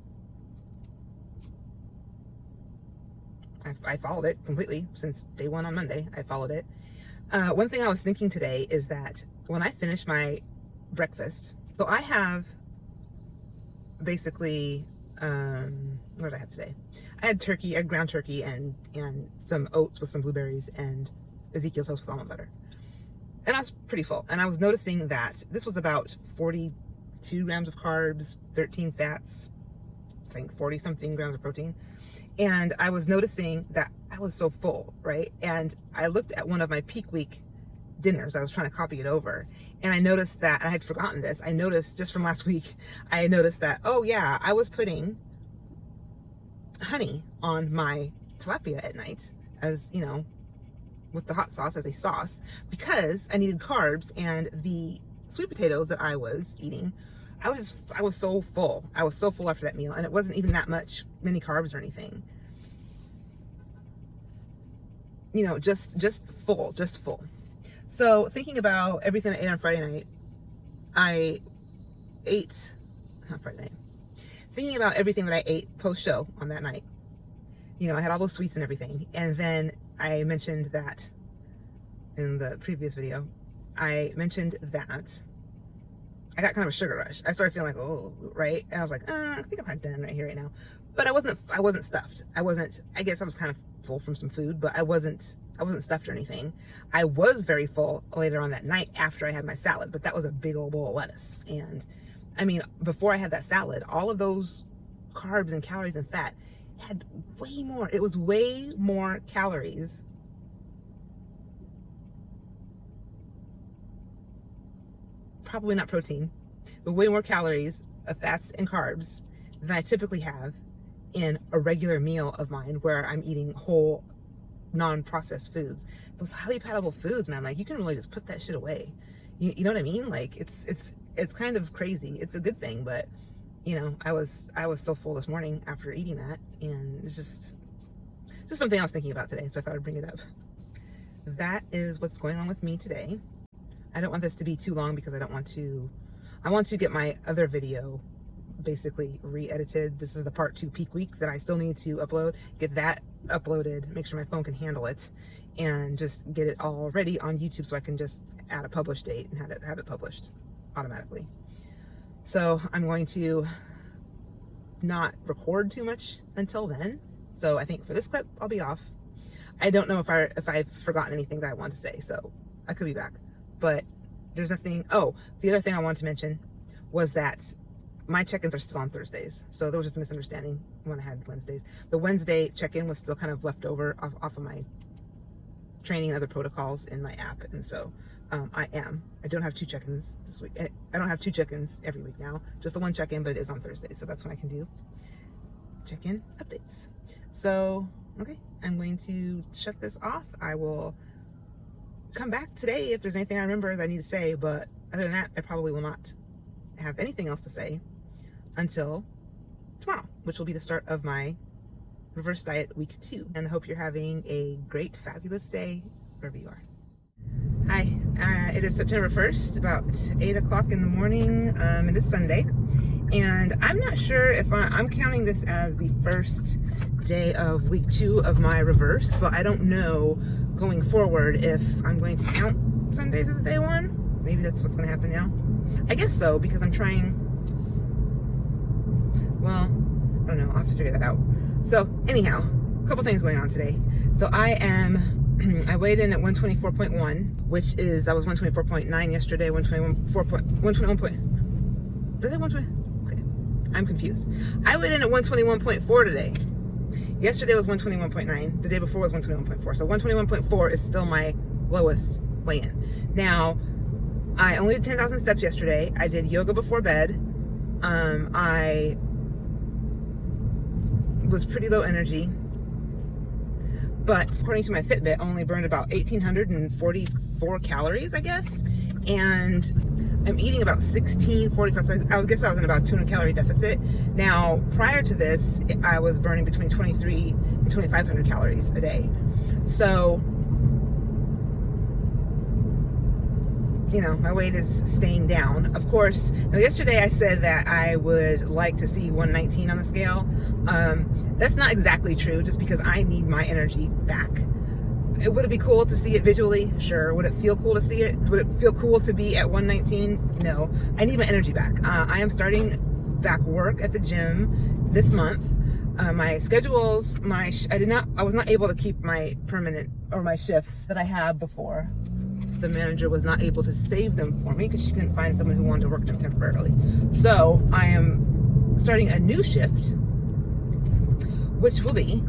followed it completely since day 1 on Monday. I followed it. One thing I was thinking today is that when I finish my breakfast, so I have basically, what did I have today? I had turkey, ground turkey, and some oats with some blueberries and Ezekiel toast with almond butter. And I was pretty full. And I was noticing that this was about 42 grams of carbs, 13 fats, I think 40 something grams of protein. And I was noticing that I was so full, right? And I looked at one of my peak week dinners. I was trying to copy it over. And I noticed that, I had forgotten this. I noticed just from last week, I noticed that, oh yeah, I was putting honey on my tilapia at night as, with the hot sauce as a sauce, because I needed carbs, and the sweet potatoes that I was eating, I was so full. I was so full after that meal, and it wasn't even that many carbs or anything. Just full. So thinking about everything I ate on Friday night, thinking about everything that I ate post-show on that night, I had all those sweets and everything. And then I mentioned that in the previous video, I mentioned that I got kind of a sugar rush. I started feeling like, oh, right? And I was like, I think I'm not done right here right now. But I wasn't stuffed. I guess I was kind of full from some food, but I wasn't stuffed or anything. I was very full later on that night after I had my salad, but that was a big old bowl of lettuce. And I mean, before I had that salad, all of those carbs and calories and fat had way more. It was way more calories probably not protein, but way more calories of fats and carbs than I typically have in a regular meal of mine where I'm eating whole non-processed foods. Those highly palatable foods, man, like you can really just put that shit away. You know what I mean? Like it's kind of crazy. It's a good thing, but you know, I was so full this morning after eating that, and it's just something I was thinking about today, so I thought I'd bring it up. That is what's going on with me today. I don't want this to be too long because I want to get my other video basically re-edited. This is the part 2 peak week that I still need to upload, get that uploaded, make sure my phone can handle it, and just get it all ready on YouTube so I can just add a publish date and have it published automatically. So I'm going to not record too much until then. So I think for this clip, I'll be off. I don't know if I've forgotten anything that I want to say, so I could be back. But there's nothing. Oh, the other thing I wanted to mention was that my check-ins are still on Thursdays. So there was just a misunderstanding when I had Wednesdays. The Wednesday check-in was still kind of left over off of my training and other protocols in my app. And so I don't have 2 check-ins this week. I don't have 2 check-ins every week now, just the one check-in, but it is on Thursday. So that's when I can do check-in updates. So, okay, I'm going to shut this off. I will come back today if there's anything I remember that I need to say, but other than that, I probably will not have anything else to say until tomorrow, which will be the start of my reverse diet week 2. And I hope you're having a great, fabulous day wherever you are. Hi, it is September 1st, about 8 o'clock in the morning. It is Sunday, and I'm not sure if I'm counting this as the first day of week 2 of my reverse, but I don't know going forward if I'm going to count Sundays as day 1. Maybe that's what's going to happen now. I guess so, because I'm trying, well, I don't know, I'll have to figure that out. So anyhow, a couple things going on today. So I weighed in at 124.1, which is, I was 124.9 yesterday, 121. Did I say 120? Okay, I'm confused. I weighed in at 121.4 today. Yesterday was 121.9. The day before was 121.4. So 121.4 is still my lowest weigh-in. Now, I only did 10,000 steps yesterday. I did yoga before bed. I was pretty low energy, but according to my Fitbit, I only burned about 1,844 calories, I guess. And I'm eating about 1,645, so I guess I was in about 200 calorie deficit. Now, prior to this, I was burning between 23 and 2,500 calories a day. So, you know, my weight is staying down. Of course, now yesterday I said that I would like to see 119 on the scale. That's not exactly true, just because I need my energy back. Would it be cool to see it visually? Sure. Would it feel cool to see it? Would it feel cool to be at 119? No. I need my energy back. I am starting back work at the gym this month. My schedules, I was not able to keep my permanent or my shifts that I had before. The manager was not able to save them for me because she couldn't find someone who wanted to work them temporarily. So I am starting a new shift, which will be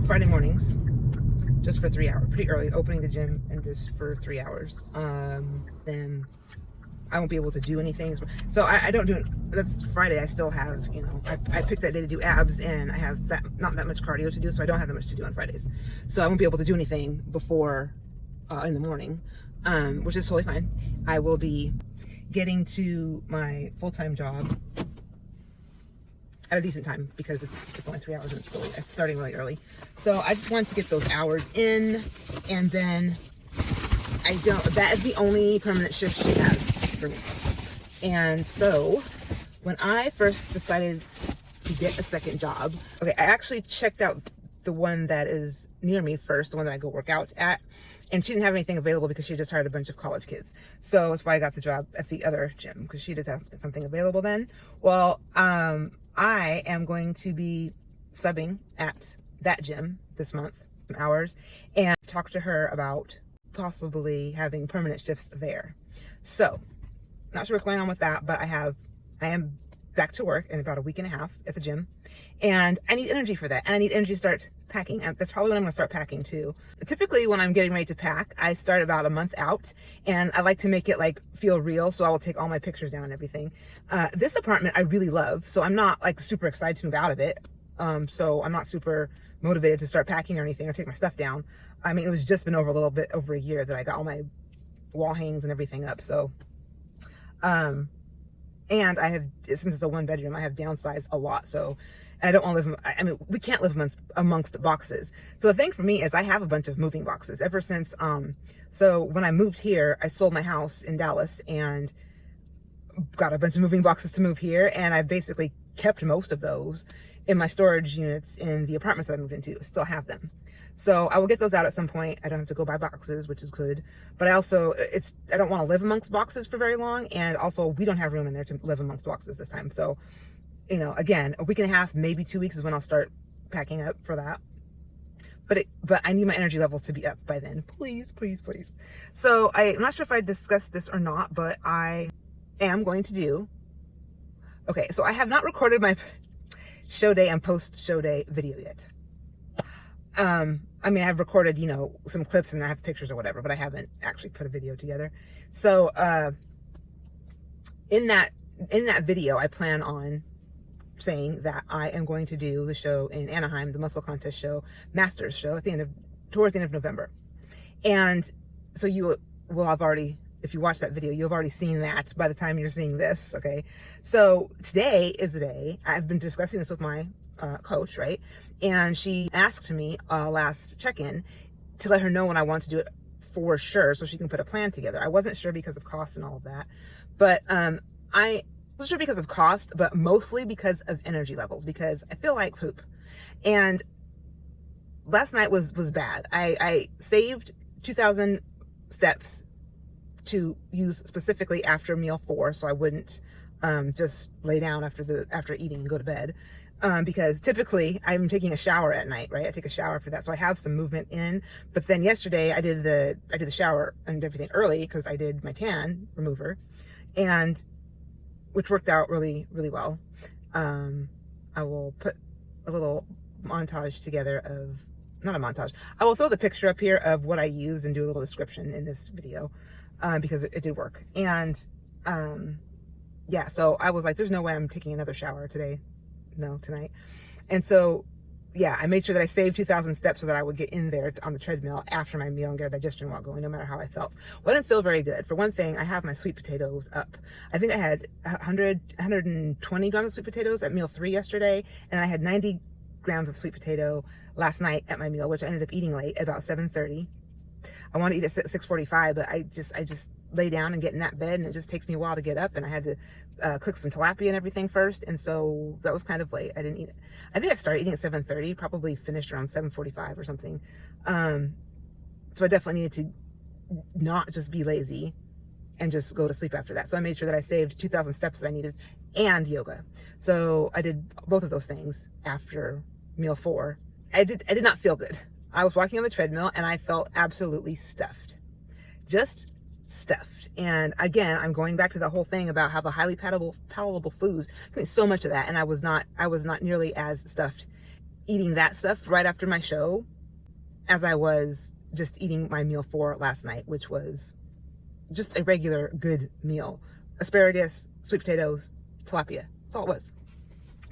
Friday mornings, just for 3 hours, pretty early, opening the gym and just for 3 hours. Then I won't be able to do anything. So I don't do, that's Friday. I still have, you know, I picked that day to do abs, and I have not that much cardio to do, so I don't have that much to do on Fridays. So I won't be able to do anything before in the morning, which is totally fine. I will be getting to my full-time job at a decent time because it's only 3 hours and it's starting really early. So I just want to get those hours in, and then that is the only permanent shift she has for me. And so when I first decided to get a second job, okay, I actually checked out the one that is near me first, the one that I go work out at, and she didn't have anything available because she just hired a bunch of college kids. So that's why I got the job at the other gym, because she did have something available then. Well, I am going to be subbing at that gym this month, some hours, and talk to her about possibly having permanent shifts there. So, not sure what's going on with that, but I am back to work in about a week and a half at the gym, and I need energy for that, and I need energy to start packing. And that's probably when I'm gonna start packing too. Typically when I'm getting ready to pack, I start about a month out, and I like to make it like feel real, so I will take all my pictures down and everything. This apartment I really love, so I'm not like super excited to move out of it. So I'm not super motivated to start packing or anything or take my stuff down. I mean, it was just been over a little bit over a year that I got all my wall hangs and everything up. So, and I have, since it's a 1-bedroom, I have downsized a lot. So, and I don't want to live, I mean, we can't live amongst boxes. So the thing for me is I have a bunch of moving boxes ever since, so when I moved here, I sold my house in Dallas and got a bunch of moving boxes to move here. And I basically kept most of those in my storage units in the apartments that I moved into. I still have them. So I will get those out at some point. I don't have to go buy boxes, which is good. But I also, I don't want to live amongst boxes for very long. And also we don't have room in there to live amongst boxes this time. So, you know, again, a week and a half, maybe 2 weeks is when I'll start packing up for that. But I need my energy levels to be up by then. Please, please, please. So I'm not sure if I discussed this or not, but I am going to do, okay, so I have not recorded my show day and post show day video yet. I mean, I've recorded, you know, some clips and I have pictures or whatever, but I haven't actually put a video together. So, in that video, I plan on saying that I am going to do the show in Anaheim, the muscle contest show, Masters show towards the end of November. And so you will have already, if you watch that video, you've already seen that by the time you're seeing this. Okay. So today is the day. I've been discussing this with my coach, right? And she asked me last check-in to let her know when I want to do it for sure, so she can put a plan together. I wasn't sure because of cost and all of that, but I wasn't sure because of cost, but mostly because of energy levels, because I feel like poop. And last night was bad. I saved 2,000 steps to use specifically after meal 4, so I wouldn't just lay down after eating and go to bed. Because typically I'm taking a shower at night, right? I take a shower for that. So I have some movement in, but then yesterday I did the shower and everything early because I did my tan remover, and which worked out really, really well. I will put a little montage together of, not a montage. I will throw the picture up here of what I used and do a little description in this video, because it did work. And, yeah, so I was like, there's no way I'm taking another shower tonight. And so, yeah, I made sure that I saved 2,000 steps so that I would get in there on the treadmill after my meal and get a digestion walk going, no matter how I felt. Well, I didn't feel very good. For one thing, I have my sweet potatoes up. I think I had 120 grams of sweet potatoes at meal 3 yesterday, and I had 90 grams of sweet potato last night at my meal, which I ended up eating late, about 7:30. I want to eat at 6:45, but I just lay down and get in that bed, and it just takes me a while to get up, and I had to cook some tilapia and everything first, and so that was kind of late. I didn't eat it. I think I started eating at 7:30, probably finished around 7:45 or something. So I definitely needed to not just be lazy and just go to sleep after that. So I made sure that I saved 2,000 steps that I needed and yoga. So I did both of those things after meal 4. I did not feel good. I was walking on the treadmill and I felt absolutely stuffed. Just stuffed. And again, I'm going back to the whole thing about how the highly palatable foods, I mean, so much of that. And I was not nearly as stuffed eating that stuff right after my show as I was just eating my meal 4 last night, which was just a regular good meal. Asparagus, sweet potatoes, tilapia. That's all it was.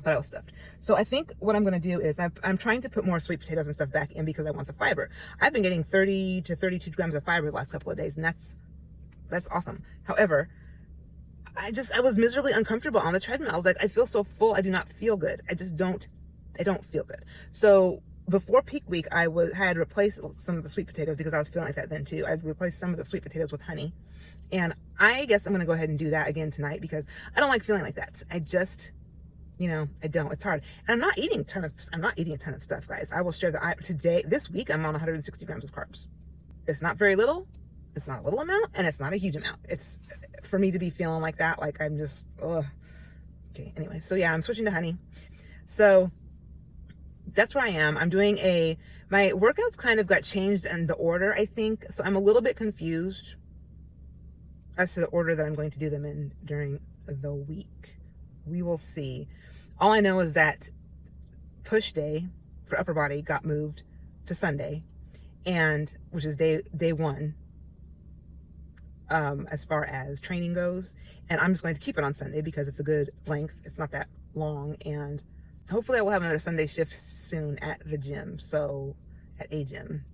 But I was stuffed. So I think what I'm going to do is I'm trying to put more sweet potatoes and stuff back in because I want the fiber. I've been getting 30 to 32 grams of fiber the last couple of days, and that's awesome. However, I was miserably uncomfortable on the treadmill. I was like, I feel so full. I do not feel good. I don't feel good. So before peak week, I had replaced some of the sweet potatoes because I was feeling like that then too. I replaced some of the sweet potatoes with honey. And I guess I'm going to go ahead and do that again tonight because I don't like feeling like that. I just, I don't. It's hard. And I'm not eating a ton of stuff, guys. I will share that this week, I'm on 160 grams of carbs. It's not very little. It's not a little amount, and it's not a huge amount. It's for me to be feeling like that, like I'm just, ugh. Okay, anyway, so yeah, I'm switching to honey. So that's where I am. I'm doing my workouts kind of got changed in the order, I think. So I'm a little bit confused as to the order that I'm going to do them in during the week. We will see. All I know is that push day for upper body got moved to Sunday, and which is day 1 as far as training goes. And I'm just going to keep it on Sunday because it's a good length. It's not that long, and hopefully I will have another Sunday shift soon at the gym. So at a gym.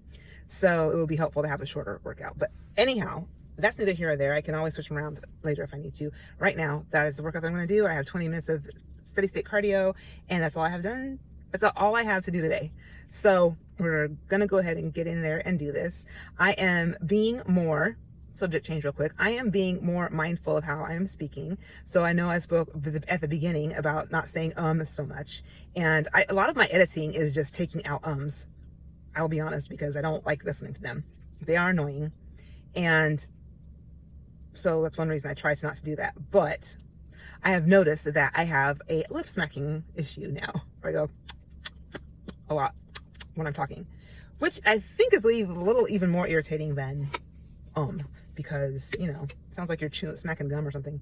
So it will be helpful to have a shorter workout. But anyhow, that's neither here or there. I can always switch them around later if I need to. Right now, that is the workout that I'm going to do. I have 20 minutes of steady state cardio, and that's all I have done. That's all I have to do today. So we're going to go ahead and get in there and do this. I am being more, subject change real quick, I am being more mindful of how I am speaking. So I know I spoke at the beginning about not saying so much. And a lot of my editing is just taking out ums. I will be honest, because I don't like listening to them. They are annoying. And so that's one reason I try not to do that. But I have noticed that I have a lip smacking issue now, where I go a lot when I'm talking, which I think is a little even more irritating than because, you know, it sounds like you're smacking gum or something.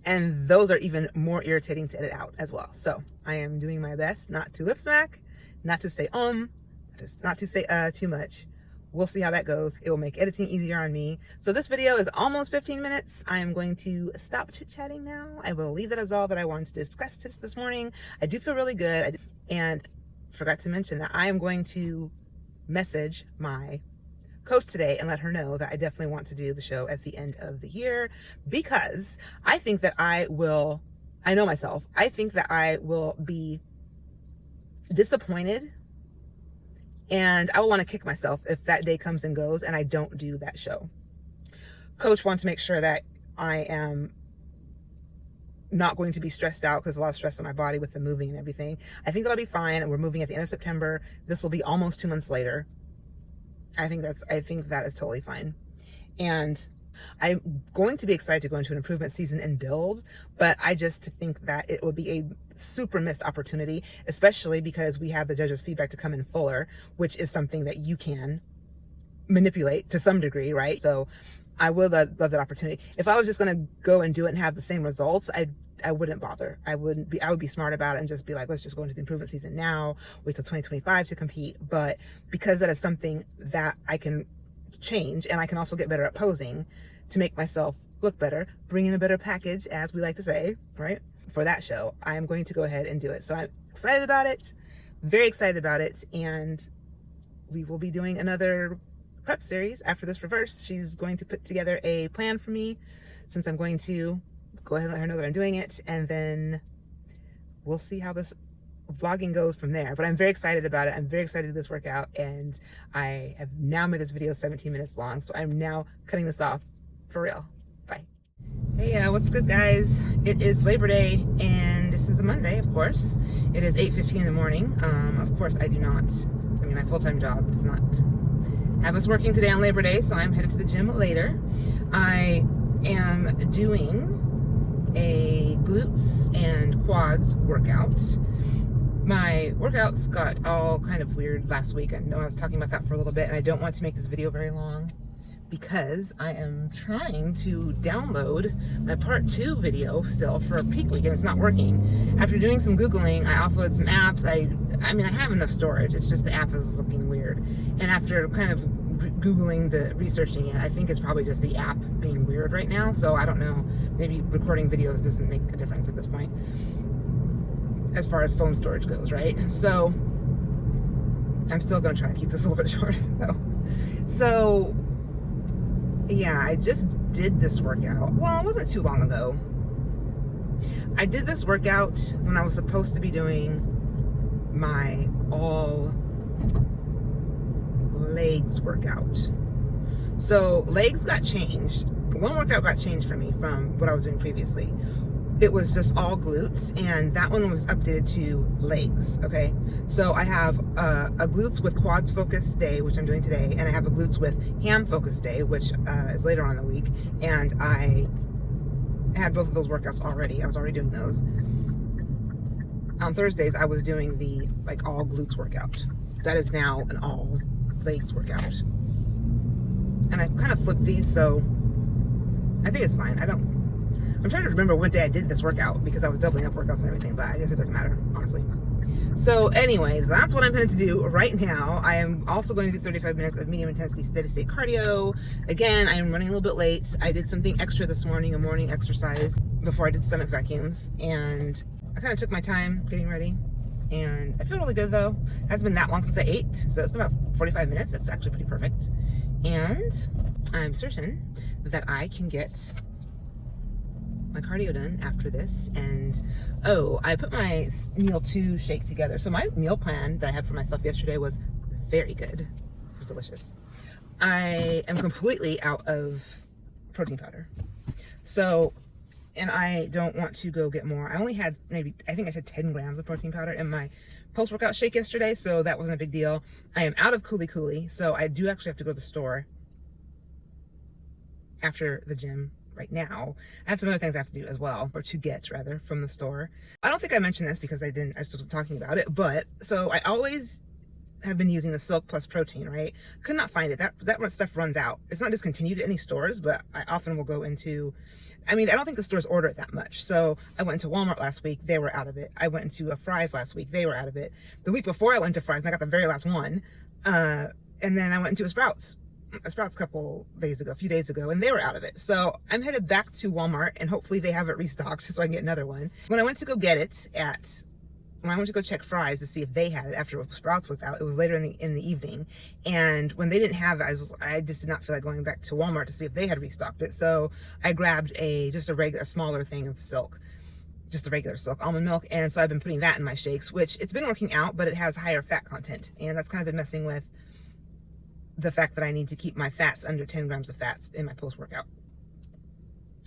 And those are even more irritating to edit out as well. So I am doing my best not to lip smack, not to say just not to say too much. We'll see how that goes. It will make editing easier on me. So this video is almost 15 minutes. I am going to stop chit-chatting now. I will leave that as all that I wanted to discuss this morning. I do feel really good. And forgot to mention that I am going to message my coach today and let her know that I definitely want to do the show at the end of the year, because I think that I know myself, I think that I will be disappointed and I will want to kick myself if that day comes and goes and I don't do that show. Coach wants to make sure that I am not going to be stressed out, because a lot of stress on my body with the moving and everything. I think that'll be fine. And we're moving at the end of September. This will be almost 2 months later. I think that is totally fine. And I'm going to be excited to go into an improvement season and build, but I just think that it would be a super missed opportunity, especially because we have the judges' feedback to come in fuller, which is something that you can manipulate to some degree, right? So I would love that opportunity. If I was just going to go and do it and have the same results, I wouldn't bother. I would be smart about it and just be like, let's just go into the improvement season now, wait till 2025 to compete. But because that is something that I can change, and I can also get better at posing to make myself look better, bring in a better package, as we like to say, right? For that show, I am going to go ahead and do it. So I'm excited about it, very excited about it. And we will be doing another prep series after this reverse. She's going to put together a plan for me, since I'm going to go ahead and let her know that I'm doing it, and then we'll see how this vlogging goes from there. But I'm very excited about it. I'm very excited to do this workout, and I have now made this video 17 minutes long, so I'm now cutting this off for real. Bye. Hey, what's good, guys? It is Labor Day, and this is a Monday, of course. It is 8:15 in the morning. Of course, my full-time job does not have us working today on Labor Day, so I'm headed to the gym later. I am doing a glutes and quads workout. My workouts got all kind of weird last week. I know I was talking about that for a little bit, and I don't want to make this video very long because I am trying to download my part 2 video still for peak week, and it's not working. After doing some Googling, I offloaded some apps. I have enough storage. It's just the app is looking weird. And after kind of researching it, I think it's probably just the app being weird right now. So I don't know, maybe recording videos doesn't make a difference at this point as far as phone storage goes, right? So I'm still gonna try to keep this a little bit short though. So yeah, I just did this workout. Well, it wasn't too long ago. I did this workout when I was supposed to be doing my all legs workout. So legs got changed. One workout got changed for me from what I was doing previously. It was just all glutes, and that one was updated to legs. Okay, so I have a glutes with quads focused day, which I'm doing today, and I have a glutes with ham focused day, which is later on in the week. And I had both of those workouts already. I was already doing those. On Thursdays, I was doing the all glutes workout. That is now an all legs workout. And I kind of flipped these, so I think it's fine. I'm trying to remember what day I did this workout because I was doubling up workouts and everything, but I guess it doesn't matter, honestly. So anyways, that's what I'm going to do right now. I am also going to do 35 minutes of medium intensity steady state cardio. Again, I am running a little bit late. I did something extra this morning, a morning exercise before I did stomach vacuums, and I kind of took my time getting ready. And I feel really good though. It hasn't been that long since I ate, so it's been about 45 minutes. That's actually pretty perfect. And I'm certain that I can get my cardio done after this. And oh, I put my meal 2 shake together. So my meal plan that I had for myself yesterday was very good. It was delicious. I am completely out of protein powder. So, and I don't want to go get more. I only had maybe, I think I said 10 grams of protein powder in my post-workout shake yesterday, so that wasn't a big deal. I am out of Kaale, so I do actually have to go to the store after the gym right now. I have some other things I have to do as well, or to get rather, from the store. I don't think I mentioned this because I just was talking about it, but so I always have been using the Silk Plus protein, right? Could not find it. That stuff runs out. It's not discontinued at any stores, but I often will go into, I mean, I don't think the stores order it that much. So I went into Walmart last week, they were out of it. I went into a Fry's last week, they were out of it. The week before I went to Fry's and I got the very last one. And then I went into a Sprouts a few days ago, and they were out of it. So I'm headed back to Walmart and hopefully they have it restocked so I can get another one. When I went to go get it when I went to go check Fry's to see if they had it after Sprouts was out, it was later in the evening. And when they didn't have it, I just did not feel like going back to Walmart to see if they had restocked it. So I grabbed a smaller thing of Silk, just a regular Silk almond milk. And so I've been putting that in my shakes, which it's been working out, but it has higher fat content. And that's kind of been messing with the fact that I need to keep my fats under 10 grams of fats in my post-workout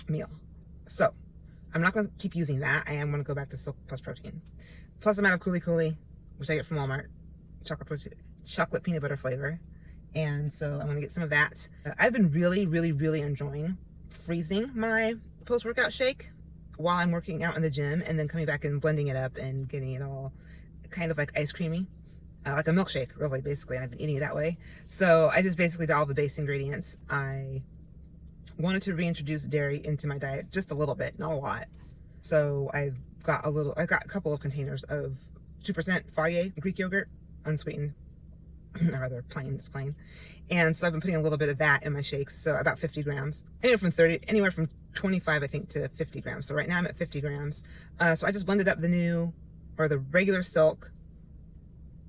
meal. So I'm not going to keep using that. I am going to go back to Silk Plus protein. Plus I'm out of Kaale, which I get from Walmart, chocolate peanut butter flavor. And so I'm going to get some of that. I've been really, really, really enjoying freezing my post-workout shake while I'm working out in the gym, and then coming back and blending it up and getting it all kind of like ice creamy. Like a milkshake, really, basically, and I've been eating it that way. So I just basically did all the base ingredients. I wanted to reintroduce dairy into my diet just a little bit, not a lot. So I got a couple of containers of 2% Fage Greek yogurt, unsweetened, or rather plain, it's plain. And so I've been putting a little bit of that in my shakes, so about 50 grams, anywhere from 25, I think, to 50 grams. So right now I'm at 50 grams. So I just blended up the regular Silk,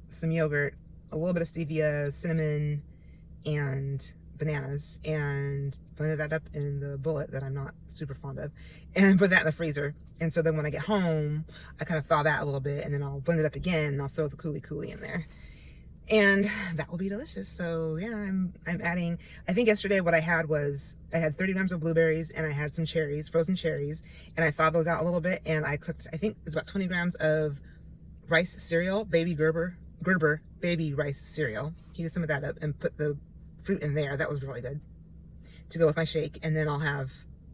some yogurt, a little bit of stevia, cinnamon, and bananas, and blended that up in the bullet that I'm not super fond of, and put that in the freezer. And so then when I get home, I kind of thaw that a little bit, and then I'll blend it up again, and I'll throw the Kaale in there, and that will be delicious. So yeah, I'm adding, I think yesterday what I had was, I had 30 grams of blueberries, and I had some cherries, frozen cherries, and I thawed those out a little bit, and I cooked, I think it's about 20 grams of rice cereal, baby Gerber baby rice cereal. Heated some of that up and put the fruit in there. That was really good to go with my shake. And then I'll have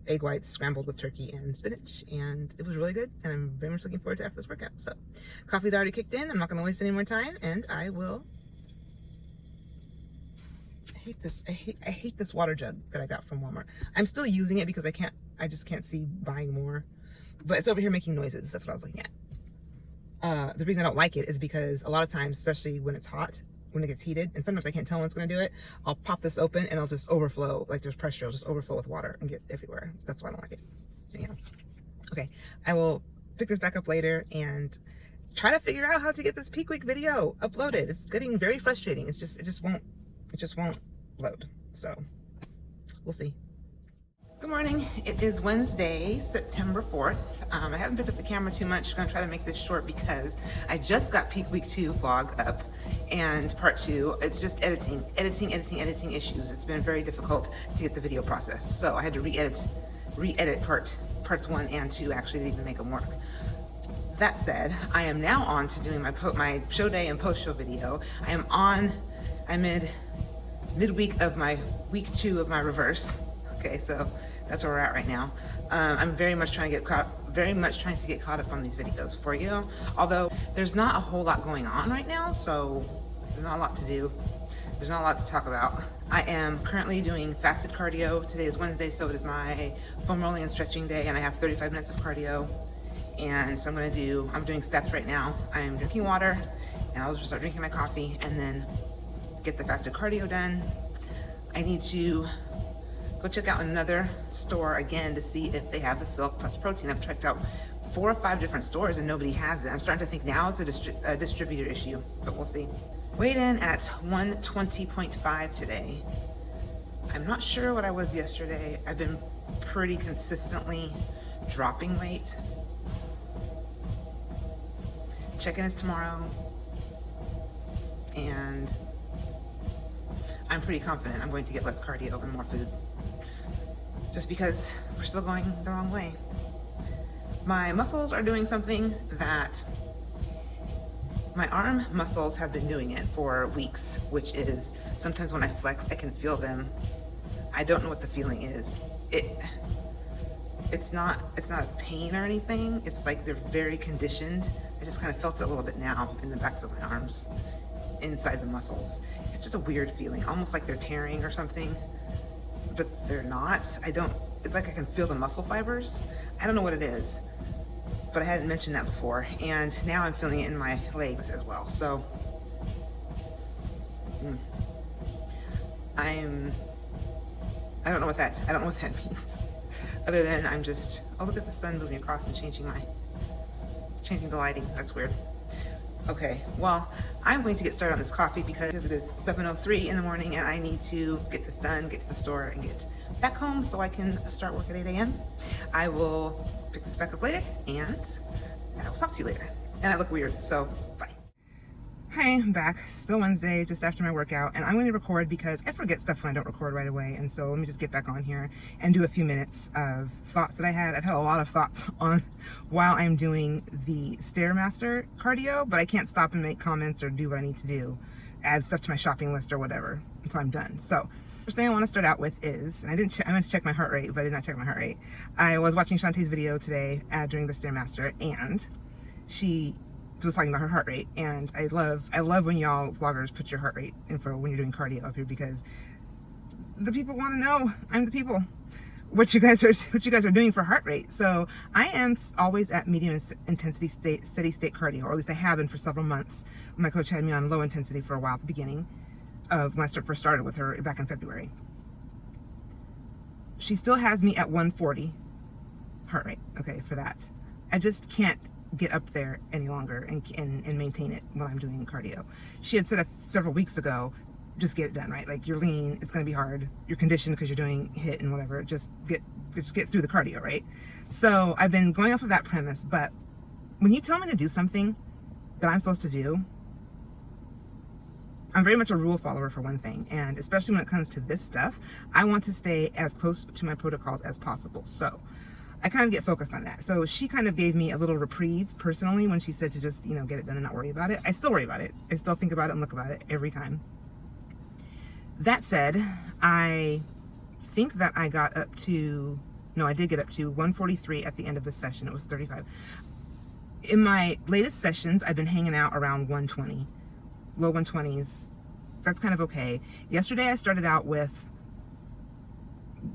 egg whites scrambled with turkey and spinach, and it was really good, and I'm very much looking forward to after this workout. So coffee's already kicked in. I'm not going to waste any more time, and I will. I hate this water jug that I got from Walmart. I'm still using it because I just can't see buying more, but it's over here making noises. That's what I was looking at. The reason I don't like it is because a lot of times, especially when it's hot, when it gets heated, and sometimes I can't tell when it's going to do it, I'll pop this open and it'll just overflow, like there's pressure, it'll just overflow with water and get everywhere. That's why I don't like it. Anyhow, okay, I will pick this back up later and try to figure out how to get this peak week video uploaded. It's getting very frustrating. It just won't load. So we'll see. Good morning. It is Wednesday, September 4th. I haven't picked up the camera too much. I'm gonna try to make this short because I just got peak week 2 vlog up, and part 2, it's just editing issues. It's been very difficult to get the video processed. So I had to re-edit parts 1 and 2 actually to even make them work. That said, I am now on to doing my show day and post-show video. I'm midweek of my week 2 of my reverse. Okay, so that's where we're at right now. I'm very much trying to get caught up on these videos for you. Although there's not a whole lot going on right now, so there's not a lot to do. There's not a lot to talk about. I am currently doing fasted cardio. Today is Wednesday, so it is my foam rolling and stretching day, and I have 35 minutes of cardio. And so I'm doing steps right now. I'm drinking water, and I'll just start drinking my coffee and then get the fasted cardio done. I need to go check out another store again to see if they have the Silk Plus protein. I've checked out 4 or 5 different stores and nobody has it. I'm starting to think now it's a distributor issue, but we'll see. Weighed in at 120.5 today. I'm not sure what I was yesterday. I've been pretty consistently dropping weight. Check-in is tomorrow, and I'm pretty confident I'm going to get less cardio and more food, just because we're still going the wrong way. My muscles are doing something that my arm muscles have been doing it for weeks, which is sometimes when I flex, I can feel them. I don't know what the feeling is. It's not a pain or anything. It's like they're very conditioned. I just kind of felt it a little bit now in the backs of my arms, inside the muscles. It's just a weird feeling, almost like they're tearing or something, but they're not. It's like I can feel the muscle fibers. I don't know what it is, but I hadn't mentioned that before, and now I'm feeling it in my legs as well. So I don't know what that means, other than I'm just, oh, look at the sun moving across and changing the lighting. That's weird. Okay, well, I'm going to get started on this coffee because it is 7:03 in the morning and I need to get this done, get to the store, and get back home so I can start work at 8 a.m. I will pick this back up later, and I will talk to you later. And I look weird, so bye. Hi, I'm back. Still Wednesday, just after my workout, and I'm going to record because I forget stuff when I don't record right away, and so let me just get back on here and do a few minutes of thoughts that I had. I've had a lot of thoughts on while I'm doing the Stairmaster cardio, but I can't stop and make comments or do what I need to do, add stuff to my shopping list or whatever until I'm done. So first thing I want to start out with is, and I meant to check my heart rate, but I did not check my heart rate. I was watching Shantae's video today during the Stairmaster, and she was talking about her heart rate, and I love when y'all vloggers put your heart rate info when you're doing cardio up here, because the people want to know, I'm the people, what you guys are doing for heart rate. So I am always at medium intensity steady state cardio, or at least I have been for several months. My coach had me on low intensity for a while at the beginning of when I first started with her back in February. She still has me at 140 heart rate, okay, for that. I just can't get up there any longer and maintain it when I'm doing cardio. She had said several weeks ago, just get it done, right? Like, you're lean, it's gonna be hard, you're conditioned because you're doing HIIT and whatever, just get through the cardio, right? So I've been going off of that premise, but when you tell me to do something that I'm supposed to do, I'm very much a rule follower for one thing, and especially when it comes to this stuff, I want to stay as close to my protocols as possible. So I kind of get focused on that. So she kind of gave me a little reprieve personally when she said to just, get it done and not worry about it. I still worry about it. I still think about it and look about it every time. That said, I think that I got up to, no, I did get up to 143 at the end of the session. It was 35. In my latest sessions, I've been hanging out around 120, low 120s. That's kind of okay. Yesterday, I started out with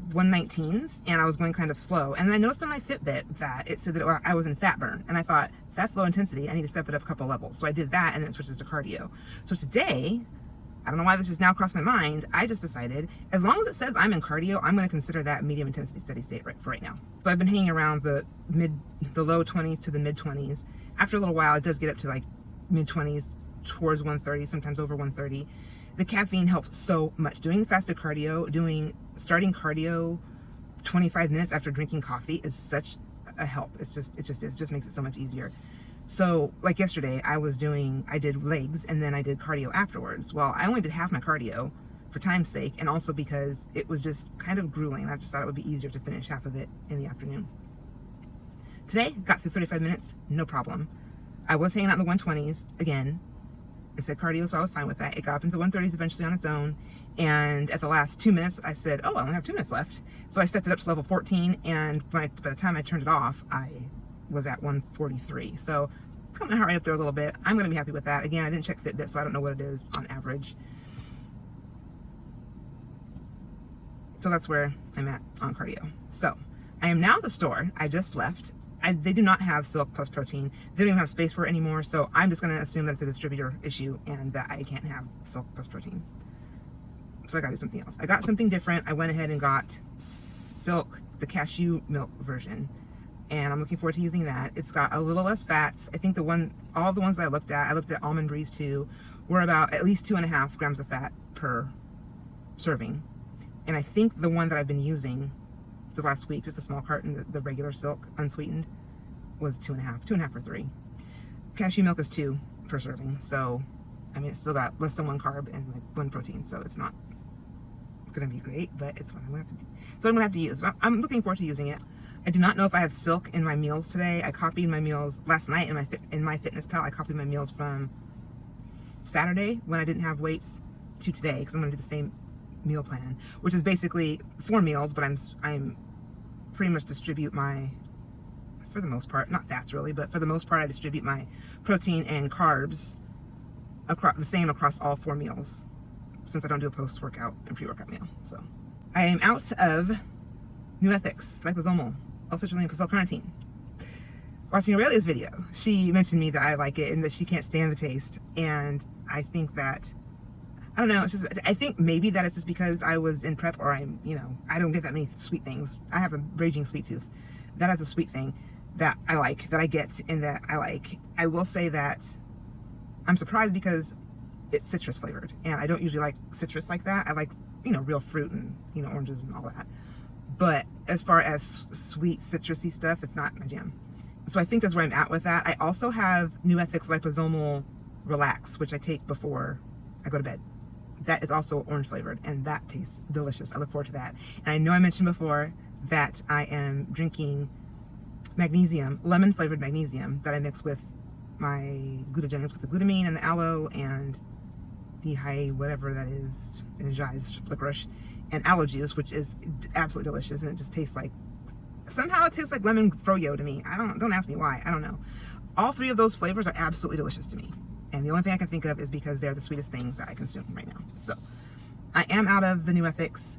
119s and I was going kind of slow, and I noticed on my Fitbit that it said that I was in fat burn, and I thought, that's low intensity, I need to step it up a couple levels. So I did that, and then it switches to cardio. So today, I don't know why this just now crossed my mind, I just decided, as long as it says I'm in cardio, I'm going to consider that medium intensity steady state for right now. So I've been hanging around the low 20s to the mid 20s. After a little while, it does get up to like mid 20s, towards 130, sometimes over 130. The caffeine helps so much. Doing the fasted cardio, starting cardio 25 minutes after drinking coffee is such a help. It just makes it so much easier. So like yesterday, I did legs and then I did cardio afterwards. Well, I only did half my cardio for time's sake, and also because it was just kind of grueling. I just thought it would be easier to finish half of it in the afternoon. Today, got through 35 minutes, no problem. I was hanging out in the 120s again. It said cardio, so I was fine with that. It got up into the 130s eventually on its own. And at the last 2 minutes, I said, oh, I only have 2 minutes left. So I stepped it up to level 14. And by the time I turned it off, I was at 143. So got my heart rate up there a little bit. I'm going to be happy with that. Again, I didn't check Fitbit, so I don't know what it is on average. So that's where I'm at on cardio. So I am now at the store. I just left. They do not have Silk Plus Protein. They don't even have space for it anymore, so I'm just going to assume that it's a distributor issue and that I can't have Silk Plus Protein. So I got to do something else. I got something different. I went ahead and got Silk, the cashew milk version. and I'm looking forward to using that. It's got a little less fats. I think all the ones I looked at Almond Breeze too, were about at least 2.5 grams of fat per serving. And I think the one that I've been using the last week, just a small carton, the regular Silk unsweetened, was 2.5 or 3. Cashew milk is 2 per serving, so I mean it's still got less than 1 carb and like 1 protein, so it's not gonna be great, but it's what I'm gonna have to use. I'm looking forward to using it. I do not know if I have Silk in my meals today. I copied my meals last night in my Fitness Pal. I copied my meals from Saturday when I didn't have weights to today, because I'm gonna do the same meal plan, which is basically 4 meals, but I'm pretty much distribute my, for the most part, not fats really, but for the most part I distribute my protein and carbs the same across all 4 meals, since I don't do a post-workout and pre-workout meal. So I am out of New Ethics liposomal L-citrulline plus L-carnitine. Watching Aurelia's video, she mentioned me that I like it and that she can't stand the taste, and I think that, I don't know, it's just, I think maybe that it's just because I was in prep, or I'm, you know, I don't get that many sweet things. I have a raging sweet tooth. That is a sweet thing that I like, that I get, and that I like. I will say that I'm surprised because it's citrus flavored, and I don't usually like citrus like that. I like, you know, real fruit and, you know, oranges and all that. But as far as sweet citrusy stuff, it's not my jam. So I think that's where I'm at with that. I also have New Ethics Liposomal Relax, which I take before I go to bed. That is also orange flavored, and that tastes delicious. I look forward to that. And I know I mentioned before that I am drinking magnesium, lemon flavored magnesium, that I mix with my glucogenous, with the glutamine and the aloe and the high, whatever that is, energized licorice, and aloe juice, which is absolutely delicious, and it just tastes like, somehow it tastes like lemon froyo to me. Don't ask me why, I don't know. All 3 of those flavors are absolutely delicious to me. And the only thing I can think of is because they're the sweetest things that I consume right now. So I am out of the New Ethics.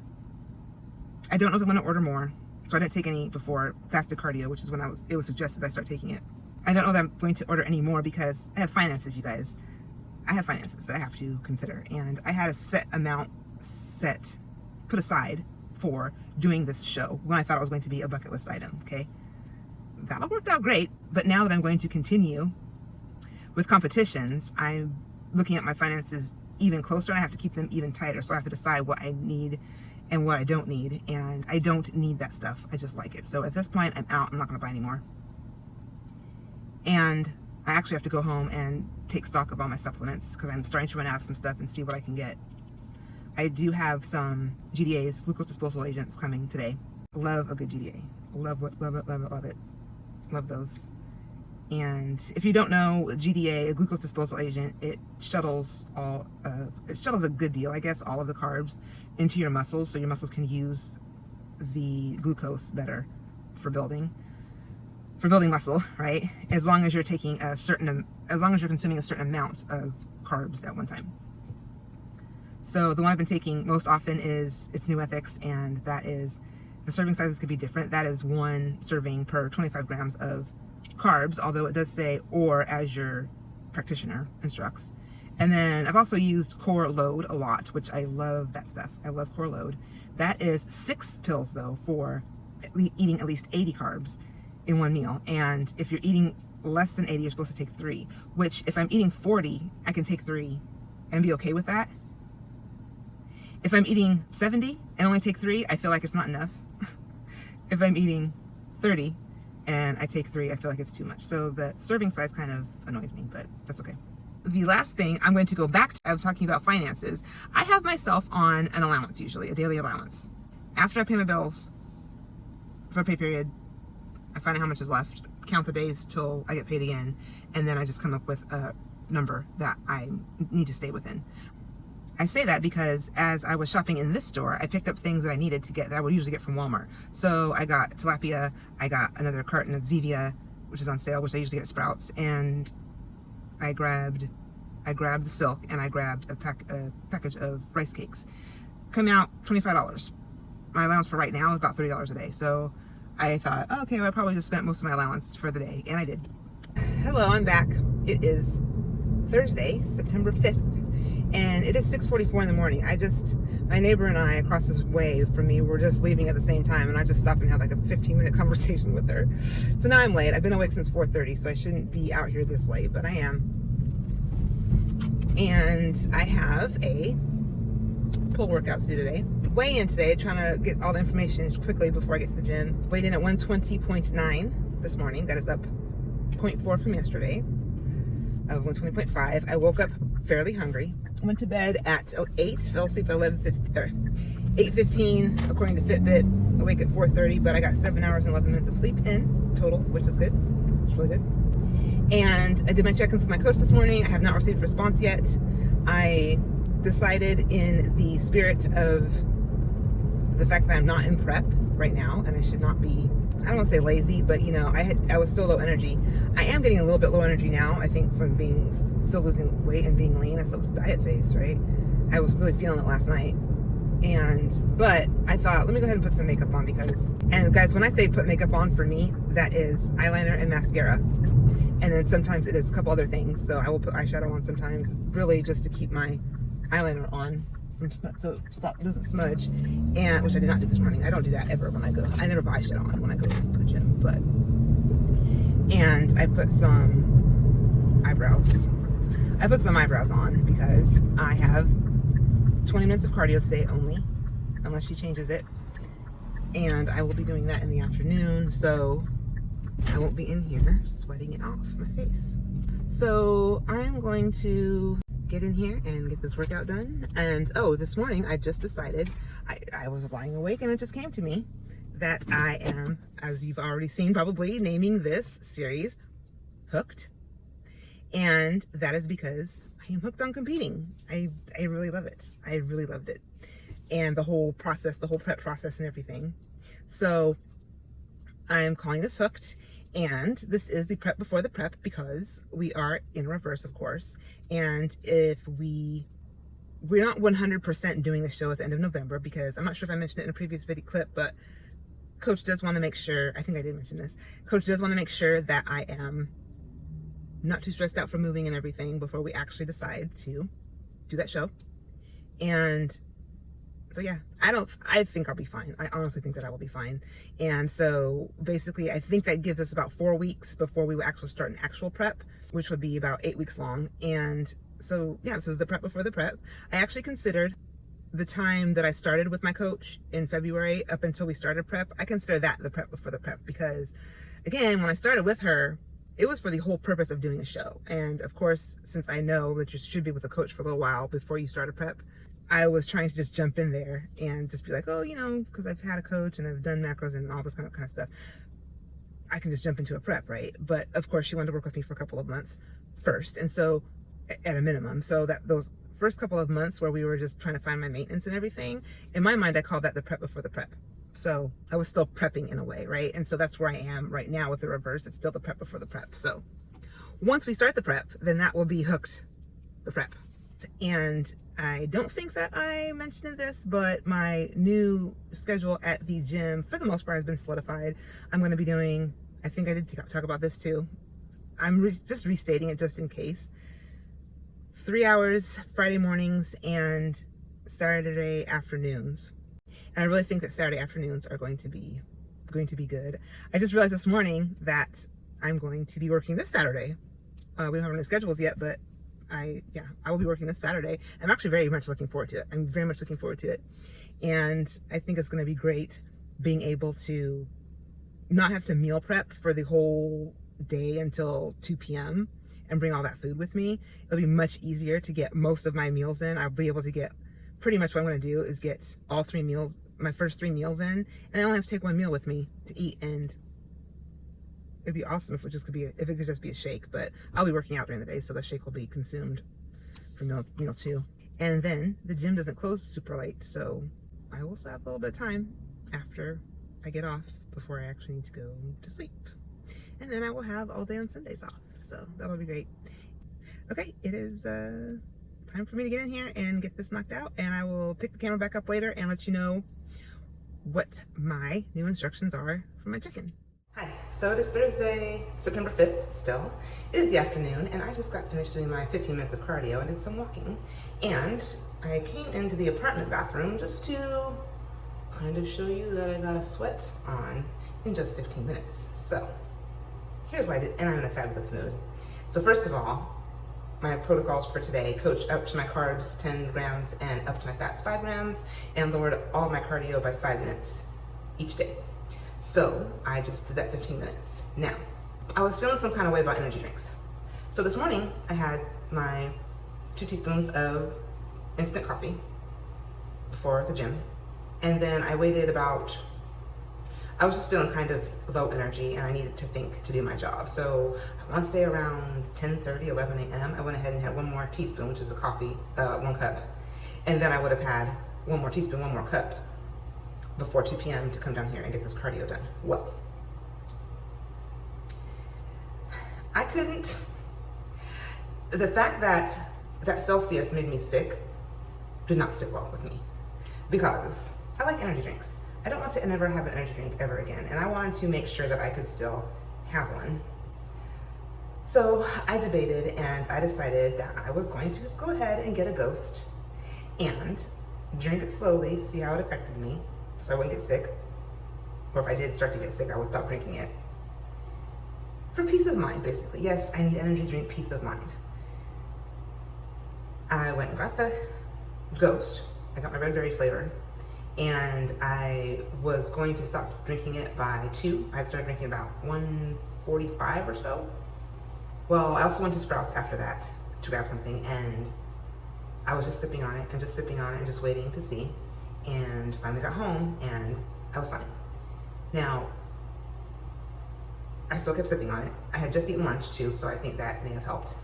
I don't know if I'm going to order more. So I didn't take any before fasted cardio, which is when it was suggested I start taking it. I don't know that I'm going to order any more because I have finances, you guys. I have finances that I have to consider. And I had a set amount put aside for doing this show when I thought it was going to be a bucket list item, okay? That all worked out great, but now that I'm going to continue with competitions, I'm looking at my finances even closer, and I have to keep them even tighter. So I have to decide what I need and what I don't need, and I don't need that stuff. I just like it. So at this point, I'm out. I'm not going to buy any more. And I actually have to go home and take stock of all my supplements because I'm starting to run out of some stuff and see what I can get. I do have some GDAs, glucose disposal agents, coming today. Love a good GDA. Love it, love it, love it, love it. Love those. And if you don't know, GDA, a glucose disposal agent, it shuttles a good deal, I guess, all of the carbs into your muscles, so your muscles can use the glucose better for building muscle, right? As long as you're taking as long as you're consuming a certain amount of carbs at one time. So the one I've been taking most often it's New Ethics, and that is, the serving sizes could be different. That is 1 serving per 25 grams of carbs, although it does say or as your practitioner instructs. And then I've also used Core Load a lot, which I love that stuff. I love Core Load. That is 6 pills though for eating at least 80 carbs in one meal. And if you're eating less than 80, you're supposed to take 3, which if I'm eating 40, I can take 3 and be okay with that. If I'm eating 70 and only take 3, I feel like it's not enough. If I'm eating 30 and I take 3, I feel like it's too much. So the serving size kind of annoys me, but that's okay. The last thing I'm going to go back to, I'm talking about finances. I have myself on an allowance, usually a daily allowance. After I pay my bills for a pay period, I find out how much is left, count the days till I get paid again, and then I just come up with a number that I need to stay within. I say that because as I was shopping in this store, I picked up things that I needed to get, that I would usually get from Walmart. So I got tilapia, I got another carton of Zevia, which is on sale, which I usually get at Sprouts, and I grabbed the Silk, and I grabbed a package of rice cakes. Come out $25. My allowance for right now is about $30 a day. So I thought, oh, okay, well, I probably just spent most of my allowance for the day, and I did. Hello, I'm back. It is Thursday, September 5th, And it is 6:44 in the morning. My neighbor and I across this way from me were just leaving at the same time, and I just stopped and had like a 15-minute conversation with her. So now I'm late. I've been awake since 4:30, so I shouldn't be out here this late, but I am. And I have a pull workout to do today. Weigh in today, trying to get all the information quickly before I get to the gym. Weighed in at 120.9 this morning. That is up 0.4 from yesterday of 120.5. I woke up fairly hungry. Went to bed at 8, fell asleep at 8:15 according to Fitbit. Awake at 4:30, but I got 7 hours and 11 minutes of sleep in total, which is good. It's really good. And I did my check-ins with my coach this morning. I have not received a response yet. I decided, in the spirit of the fact that I'm not in prep right now, and I should not be, I don't want to say lazy, but you know, I was still low energy. I am getting a little bit low energy now, I think, from being still losing weight and being lean. I still have this diet phase, right? I was really feeling it last night. But I thought, let me go ahead and put some makeup on, because, and guys, when I say put makeup on, for me, that is eyeliner and mascara. And then sometimes it is a couple other things. So I will put eyeshadow on sometimes, really just to keep my eyeliner on, so it doesn't smudge, and which I did not do this morning. I don't do that ever when I go. I never put eyeshadow on when I go to the gym, but. And I put some eyebrows. I put some eyebrows on because I have 20 minutes of cardio today only, unless she changes it, and I will be doing that in the afternoon, so I won't be in here sweating it off my face. So I'm going to get in here and get this workout done. And oh, this morning I just decided, I was lying awake and it just came to me that I am, as you've already seen probably, naming this series Hooked. And that is because I am hooked on competing. I really love it. I really loved it. And the whole process, the whole prep process and everything. So I'm calling this Hooked. And this is the prep before the prep, because we are in reverse, of course. And if we're not 100% doing the show at the end of November, because I'm not sure if I mentioned it in a previous video clip, but Coach does want to make sure, I think I did mention this, Coach does want to make sure that I am not too stressed out for moving and everything before we actually decide to do that show. And so yeah, I think I'll be fine. I honestly think that I will be fine. And so basically, I think that gives us about 4 weeks before we will actually start an actual prep, which would be about 8 weeks long. And so yeah, this is the prep before the prep. I actually considered the time that I started with my coach in February up until we started prep, I consider that the prep before the prep, because again, when I started with her, it was for the whole purpose of doing a show. And of course, since I know that you should be with a coach for a little while before you start a prep, I was trying to just jump in there and just be like, oh, you know, because I've had a coach and I've done macros and all this kind of stuff, I can just jump into a prep, right? But of course, she wanted to work with me for a couple of months first. And so at a minimum, so that those first couple of months where we were just trying to find my maintenance and everything, in my mind, I call that the prep before the prep. So I was still prepping in a way, right? And so that's where I am right now with the reverse. It's still the prep before the prep. So once we start the prep, then that will be Hooked, the prep. And I don't think that I mentioned this, but my new schedule at the gym, for the most part, has been solidified. I'm going to be doing, I think I did talk about this too. I'm just restating it just in case. 3 hours Friday mornings and Saturday afternoons. And I really think that Saturday afternoons are going to be good. I just realized this morning that I'm going to be working this Saturday. We don't have any schedules yet, but I will be working this Saturday. I'm actually very much looking forward to it. I'm very much looking forward to it. And I think it's going to be great being able to not have to meal prep for the whole day until 2 p.m. and bring all that food with me. It'll be much easier to get most of my meals in. I'll be able to get pretty much what I'm going to do is get all 3 meals, my first 3 meals in, and I only have to take 1 meal with me to eat. And it'd be awesome if it could just be a shake, but I'll be working out during the day, so the shake will be consumed for meal 2. And then the gym doesn't close super late, so I will still have a little bit of time after I get off before I actually need to go to sleep. And then I will have all day on Sundays off, so that'll be great. Okay, it is time for me to get in here and get this knocked out, and I will pick the camera back up later and let you know what my new instructions are for my check-in. Hi, So it is Thursday, September 5th still. It is the afternoon and I just got finished doing my 15 minutes of cardio and did some walking. And I came into the apartment bathroom just to kind of show you that I got a sweat on in just 15 minutes. So here's what I did, and I'm in a fabulous mood. So first of all, my protocols for today: coach up to my carbs 10 grams and up to my fats 5 grams, and lowered all my cardio by 5 minutes each day. So I just did that 15 minutes. Now, I was feeling some kind of way about energy drinks. So this morning I had my 2 teaspoons of instant coffee before the gym. And then I waited about, I was just feeling kind of low energy and I needed to think to do my job. So I want to say around 10:30, 11 a.m. I went ahead and had 1 more teaspoon, which is a coffee, 1 cup. And then I would have had 1 more teaspoon, 1 more cup before 2 p.m. to come down here and get this cardio done. Well, I couldn't. The fact that Celsius made me sick did not sit well with me, because I like energy drinks. I don't want to never have an energy drink ever again, and I wanted to make sure that I could still have one. So I debated and I decided that I was going to just go ahead and get a Ghost and drink it slowly, see how it affected me, so I wouldn't get sick. Or if I did start to get sick, I would stop drinking it. For peace of mind, basically. Yes, I need energy drink peace of mind. I went and got the Ghost. I got my red berry flavor. And I was going to stop drinking it by 2. I started drinking about 1:45 or so. Well, I also went to Sprouts after that to grab something, and I was just sipping on it and just sipping on it and just waiting to see. And finally got home and I was fine. Now, I still kept sipping on it. I had just eaten lunch too, so I think that may have helped.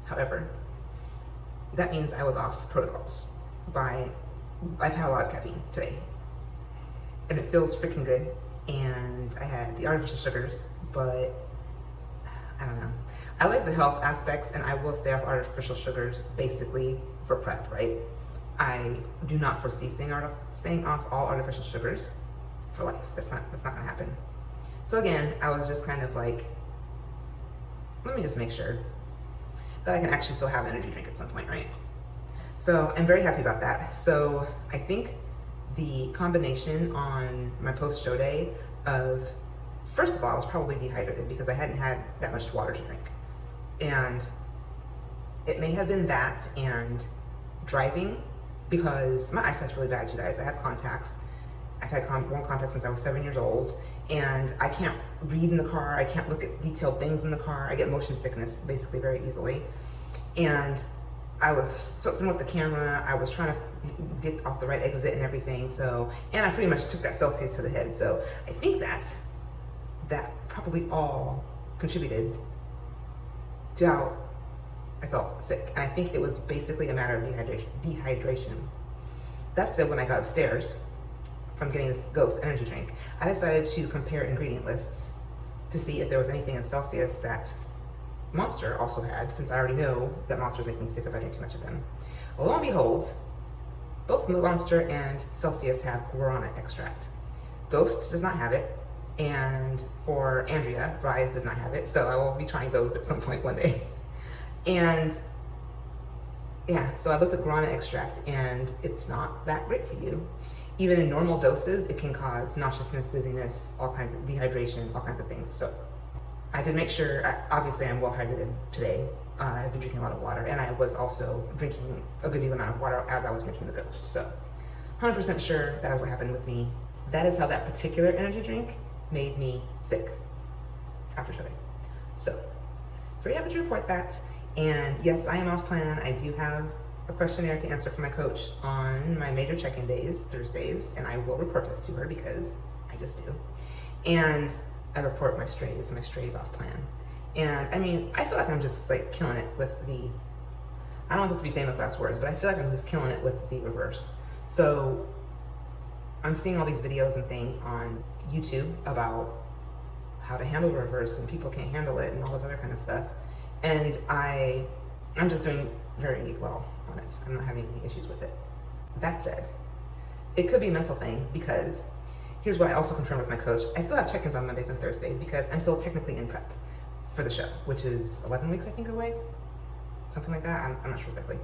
However, that means I was off protocols I've had a lot of caffeine today, and it feels freaking good. And I had the artificial sugars, but I don't know. I like the health aspects, and I will stay off artificial sugars basically for prep, right? I do not foresee staying off all artificial sugars for life. That's not gonna happen. So again, I was just kind of like, let me just make sure that I can actually still have an energy drink at some point, right? So I'm very happy about that. So I think the combination on my post-show day of, first of all, I was probably dehydrated because I hadn't had that much water to drink. And it may have been that and driving, because my eyesight's really bad, you guys. I have contacts. I've had worn contacts since I was 7 years old, and I can't read in the car. I can't look at detailed things in the car. I get motion sickness basically very easily. And I was flipping with the camera. I was trying to get off the right exit and everything. So, and I pretty much took that Celsius to the head. So I think that probably all contributed to how I felt sick. And I think it was basically a matter of dehydration. That said, when I got upstairs from getting this Ghost energy drink, I decided to compare ingredient lists to see if there was anything in Celsius that Monster also had, since I already know that Monsters make me sick if I drink too much of them. Lo and behold, both Monster and Celsius have guarana extract. Ghost does not have it, and for Andrea, Rise does not have it, so I will be trying those at some point one day. And yeah, so I looked at guarana extract, and it's not that great for you. Even in normal doses, it can cause nauseousness, dizziness, all kinds of dehydration, all kinds of things. So I did make sure, obviously I'm well hydrated today. I've been drinking a lot of water, and I was also drinking a good deal amount of water as I was drinking the Ghost. So 100% sure that is what happened with me. That is how that particular energy drink made me sick after showing. So very happy to report that. And yes, I am off plan. I do have a questionnaire to answer for my coach on my major check-in days, Thursdays, and I will report this to her because I just do. And I report my strays off plan. And I mean, I feel like I'm just like killing it with I don't want this to be famous last words, but I feel like I'm just killing it with the reverse. So I'm seeing all these videos and things on YouTube about how to handle reverse, and people can't handle it and all this other kind of stuff. And I'm just doing very well on it. I'm not having any issues with it. That said, it could be a mental thing, because here's what I also confirmed with my coach. I still have check-ins on Mondays and Thursdays because I'm still technically in prep for the show, which is 11 weeks, I think, away. Something like that. I'm not sure exactly.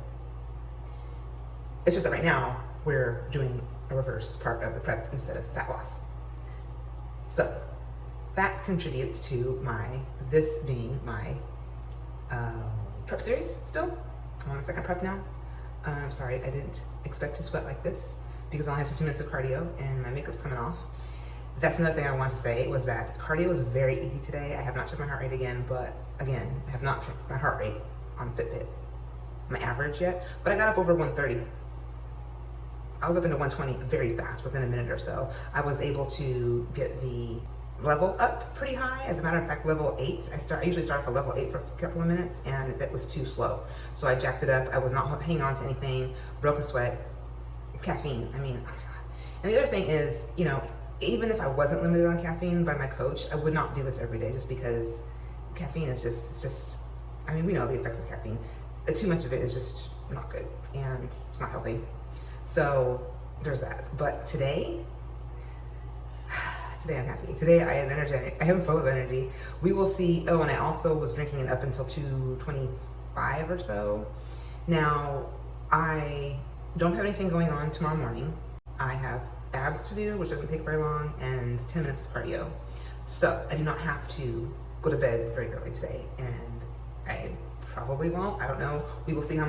It's just that right now we're doing a reverse part of the prep instead of fat loss. So that contributes to this being my prep series still. I'm on the second prep now. I'm sorry, I didn't expect to sweat like this because I only have 15 minutes of cardio and my makeup's coming off. That's another thing I wanted to say was that cardio was very easy today. I have not checked my heart rate again, but again, I have not checked my heart rate on Fitbit, my average yet, but I got up over 130. I was up into 120 very fast within a minute or so. I was able to get the level up pretty high. As a matter of fact, level 8, I usually start off at level 8 for a couple of minutes, and that was too slow. So I jacked it up. I was not hanging on to anything, broke a sweat, caffeine. I mean, oh my God. And the other thing is, you know, even if I wasn't limited on caffeine by my coach, I would not do this every day just because caffeine is just, I mean, we know the effects of caffeine. Too much of it is just not good and it's not healthy. So there's that. But today I'm happy. Today I am energetic. I am full of energy. We will see. Oh, and I also was drinking it up until 2:25 or so. Now, I don't have anything going on tomorrow morning. I have abs to do, which doesn't take very long, and 10 minutes of cardio. So I do not have to go to bed very early today, and I probably won't. I don't know. We will see how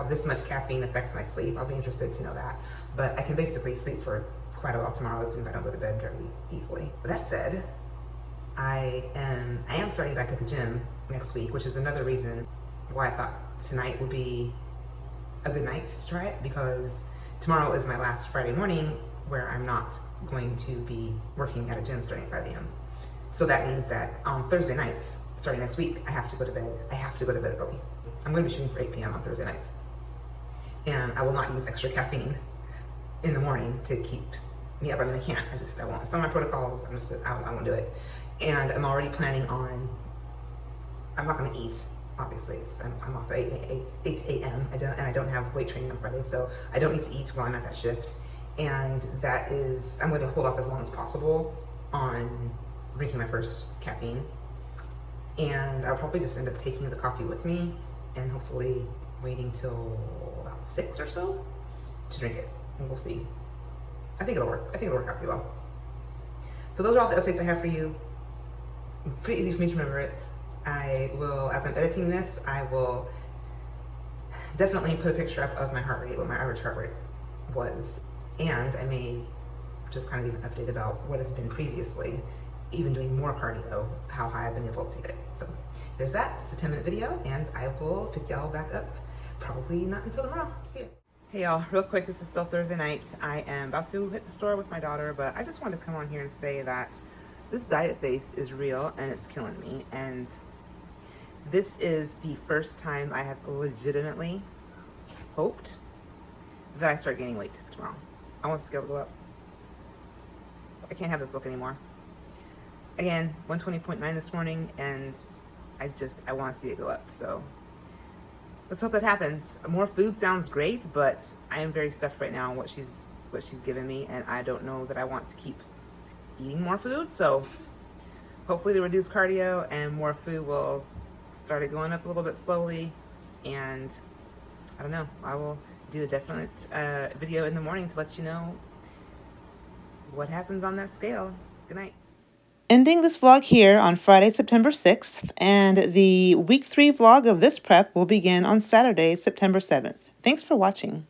this much caffeine affects my sleep. I'll be interested to know that. But I can basically sleep for quite a while tomorrow even if I don't go to bed very easily. But that said, I am starting back at the gym next week, which is another reason why I thought tonight would be a good night to try it, because tomorrow is my last Friday morning where I'm not going to be working at a gym starting at 5 a.m. So that means that on Thursday nights, starting next week, I have to go to bed. I have to go to bed early. I'm going to be shooting for 8 p.m. on Thursday nights. And I will not use extra caffeine in the morning to keep me up. I mean, I can't. I won't. It's on my protocols. I won't do it. And I'm already planning on, I'm not going to eat. Obviously, I'm off at 8 a.m. I don't have weight training on Friday, so I don't need to eat while I'm at that shift. And I'm going to hold off as long as possible on drinking my first caffeine. And I'll probably just end up taking the coffee with me and hopefully waiting till about 6 or so to drink it. And we'll see. I think it'll work. I think it'll work out pretty well. So those are all the updates I have for you. Pretty easy for me to remember it. I will, as I'm editing this, I will definitely put a picture up of my heart rate, what my average heart rate was. And I may just kind of give an update about what it's been previously, even doing more cardio, how high I've been able to take it. So there's that. It's a 10-minute video, and I will pick y'all back up probably not until tomorrow. See ya. Hey y'all, real quick, this is still Thursday night. I am about to hit the store with my daughter, but I just wanted to come on here and say that this diet face is real and it's killing me. And this is the first time I have legitimately hoped that I start gaining weight tomorrow. I want the scale to go up. I can't have this look anymore. Again, 120.9 this morning, and I want to see it go up. So let's hope that happens. More food sounds great, but I am very stuffed right now on what she's given me, and I don't know that I want to keep eating more food. So hopefully the reduced cardio and more food will start it going up a little bit slowly. And I don't know, I will do a definite video in the morning to let you know what happens on that scale. Good night. Ending this vlog here on Friday, September 6th, and the week 3 vlog of this prep will begin on Saturday, September 7th. Thanks for watching.